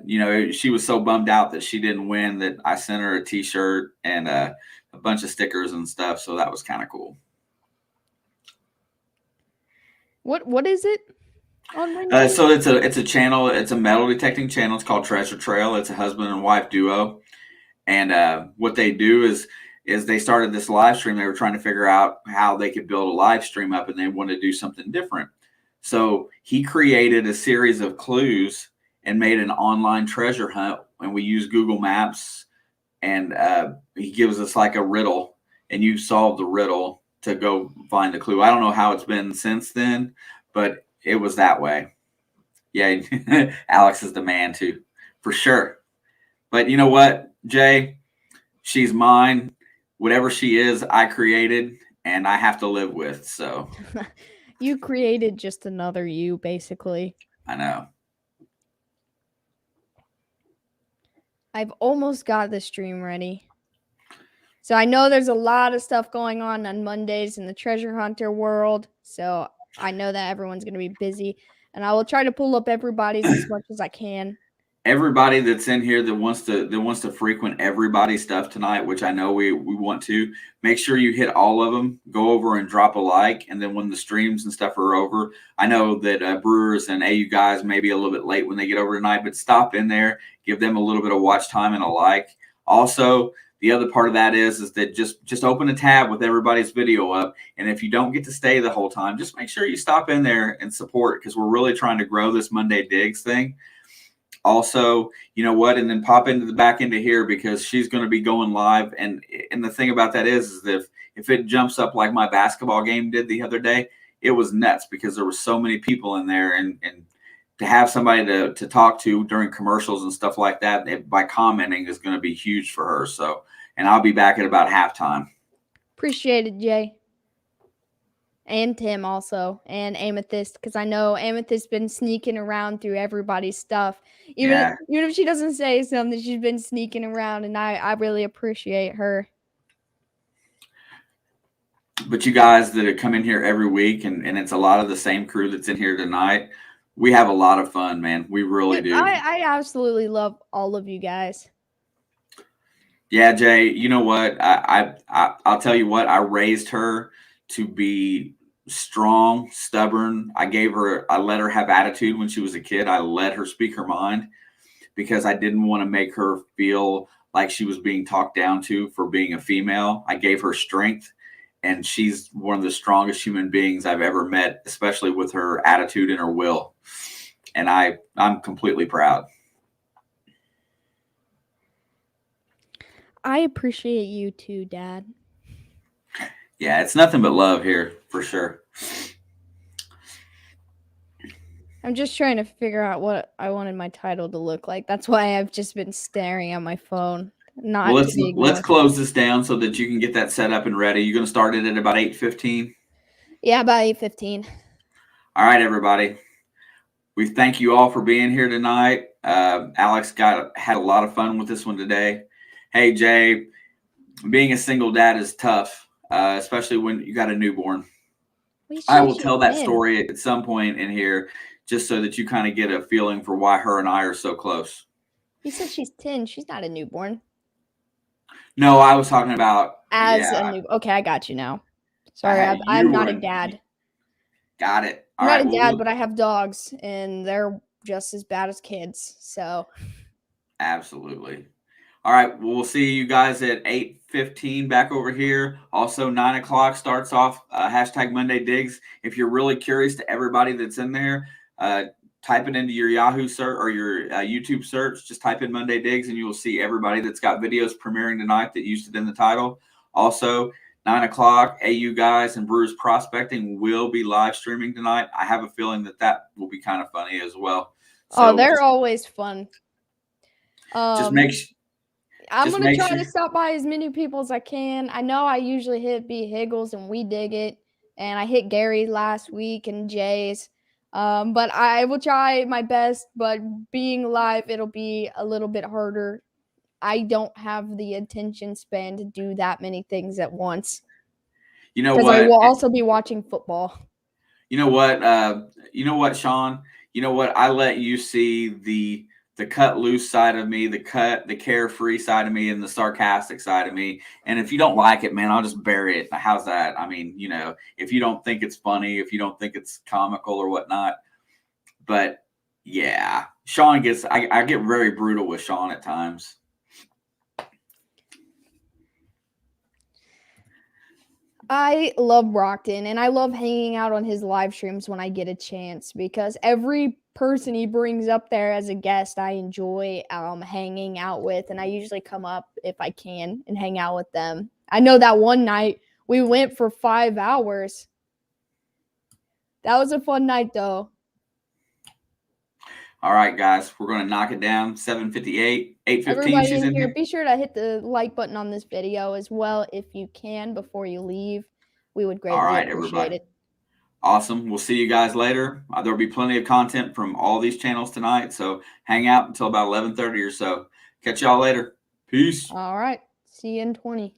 she was so bummed out that she didn't win that I sent her a T-shirt and a bunch of stickers and stuff. So that was kind of cool. What is it on Wednesday? So it's a channel. It's a metal detecting channel. It's called Treasure Trail. It's a husband and wife duo. And what they do is they started this live stream. They were trying to figure out how they could build a live stream up, and they wanted to do something different. So he created a series of clues and made an online treasure hunt. And we use Google Maps, and he gives us like a riddle, and you solve the riddle to go find the clue. I don't know how it's been since then, but it was that way. Yeah, Alex is the man too, for sure. But you know what, Jay? She's mine. Whatever she is, I created, and I have to live with. So you created just another you, basically. I know. I've almost got the stream ready. So I know there's a lot of stuff going on Mondays in the treasure hunter world. So I know that everyone's going to be busy, and I will try to pull up everybody's as much as I can. Everybody that's in here that wants to frequent everybody's stuff tonight, which I know we want to, make sure you hit all of them. Go over and drop a like, and then when the streams and stuff are over, I know that Brewers and AU guys may be a little bit late when they get over tonight, but stop in there, give them a little bit of watch time and a like. Also, the other part of that is that just open a tab with everybody's video up, and if you don't get to stay the whole time, just make sure you stop in there and support, because we're really trying to grow this Monday Digs thing. Also, you know what, and then pop into the back end of here, because she's going to be going live. And the thing about that is that if it jumps up like my basketball game did the other day, it was nuts because there were so many people in there, and to have somebody to talk to during commercials and stuff like that by commenting is going to be huge for her. So, and I'll be back at about halftime. Appreciate it, Jay. And Tim also, and Amethyst, because I know Amethyst's been sneaking around through everybody's stuff. Even if she doesn't say something, she's been sneaking around, and I really appreciate her. But you guys that come in here every week, and it's a lot of the same crew that's in here tonight, we have a lot of fun, man. We really do. I absolutely love all of you guys. Yeah, Jay, you know what? I'll tell you what, I raised her to be strong, stubborn. I let her have attitude when she was a kid. I let her speak her mind because I didn't want to make her feel like she was being talked down to for being a female. I gave her strength, and she's one of the strongest human beings I've ever met, especially with her attitude and her will. And I'm completely proud. I appreciate you too, Dad. Yeah, it's nothing but love here, for sure. I'm just trying to figure out what I wanted my title to look like. That's why I've just been staring at my phone. Let's close this down so that you can get that set up and ready. You're going to start it at about 8:15? Yeah, about 8:15. All right, everybody. We thank you all for being here tonight. Alex had a lot of fun with this one today. Hey, Jay, being a single dad is tough, especially when you got a newborn. I will tell that story at some point in here, just so that you kind of get a feeling for why her and I are so close. You said she's 10. She's not a newborn. No, I was talking about a new. Okay, I got you now. Sorry, I'm not a dad. Got it. I'm All not right. a Well, dad, but I have dogs, and they're just as bad as kids. So absolutely. All right. Well, we'll see you guys at 8:15 back over here. Also, 9 o'clock starts off hashtag Monday Digs. If you're really curious to everybody that's in there, type it into your Yahoo search or your YouTube search. Just type in Monday Digs, and you will see everybody that's got videos premiering tonight that used it in the title. Also, 9 o'clock, AU Guys and Brewers Prospecting will be live streaming tonight. I have a feeling that will be kind of funny as well. oh, So they're always fun. just make I'm just gonna make try sure. to stop by as many people as I can. I know I usually hit B Higgles and We Dig It, and I hit Gary last week and Jay's. But I will try my best. But being live, it'll be a little bit harder. I don't have the attention span to do that many things at once You know because I what? will also be watching football. You know what? You know what, Sean? You know what? I let you see the cut loose side of me, the carefree side of me, and the sarcastic side of me. And if you don't like it, man, I'll just bury it. How's that? I mean, if you don't think it's funny, if you don't think it's comical or whatnot, but yeah, Sean gets. I get very brutal with Sean at times. I love Brockton, and I love hanging out on his live streams when I get a chance because every person he brings up there as a guest, I enjoy hanging out with, and I usually come up if I can and hang out with them. I know that one night we went for 5 hours. That was a fun night, though. All right, guys, we're going to knock it down. 7:58, 8:15. Everybody She's in in here, here. be sure to hit the like button on this video as well if you can before you leave. We would All greatly right, appreciate everybody. it. Awesome. We'll see you guys later. There'll be plenty of content from all these channels tonight. So hang out until about 11:30 or so. Catch y'all later. Peace. All right. See you in 20.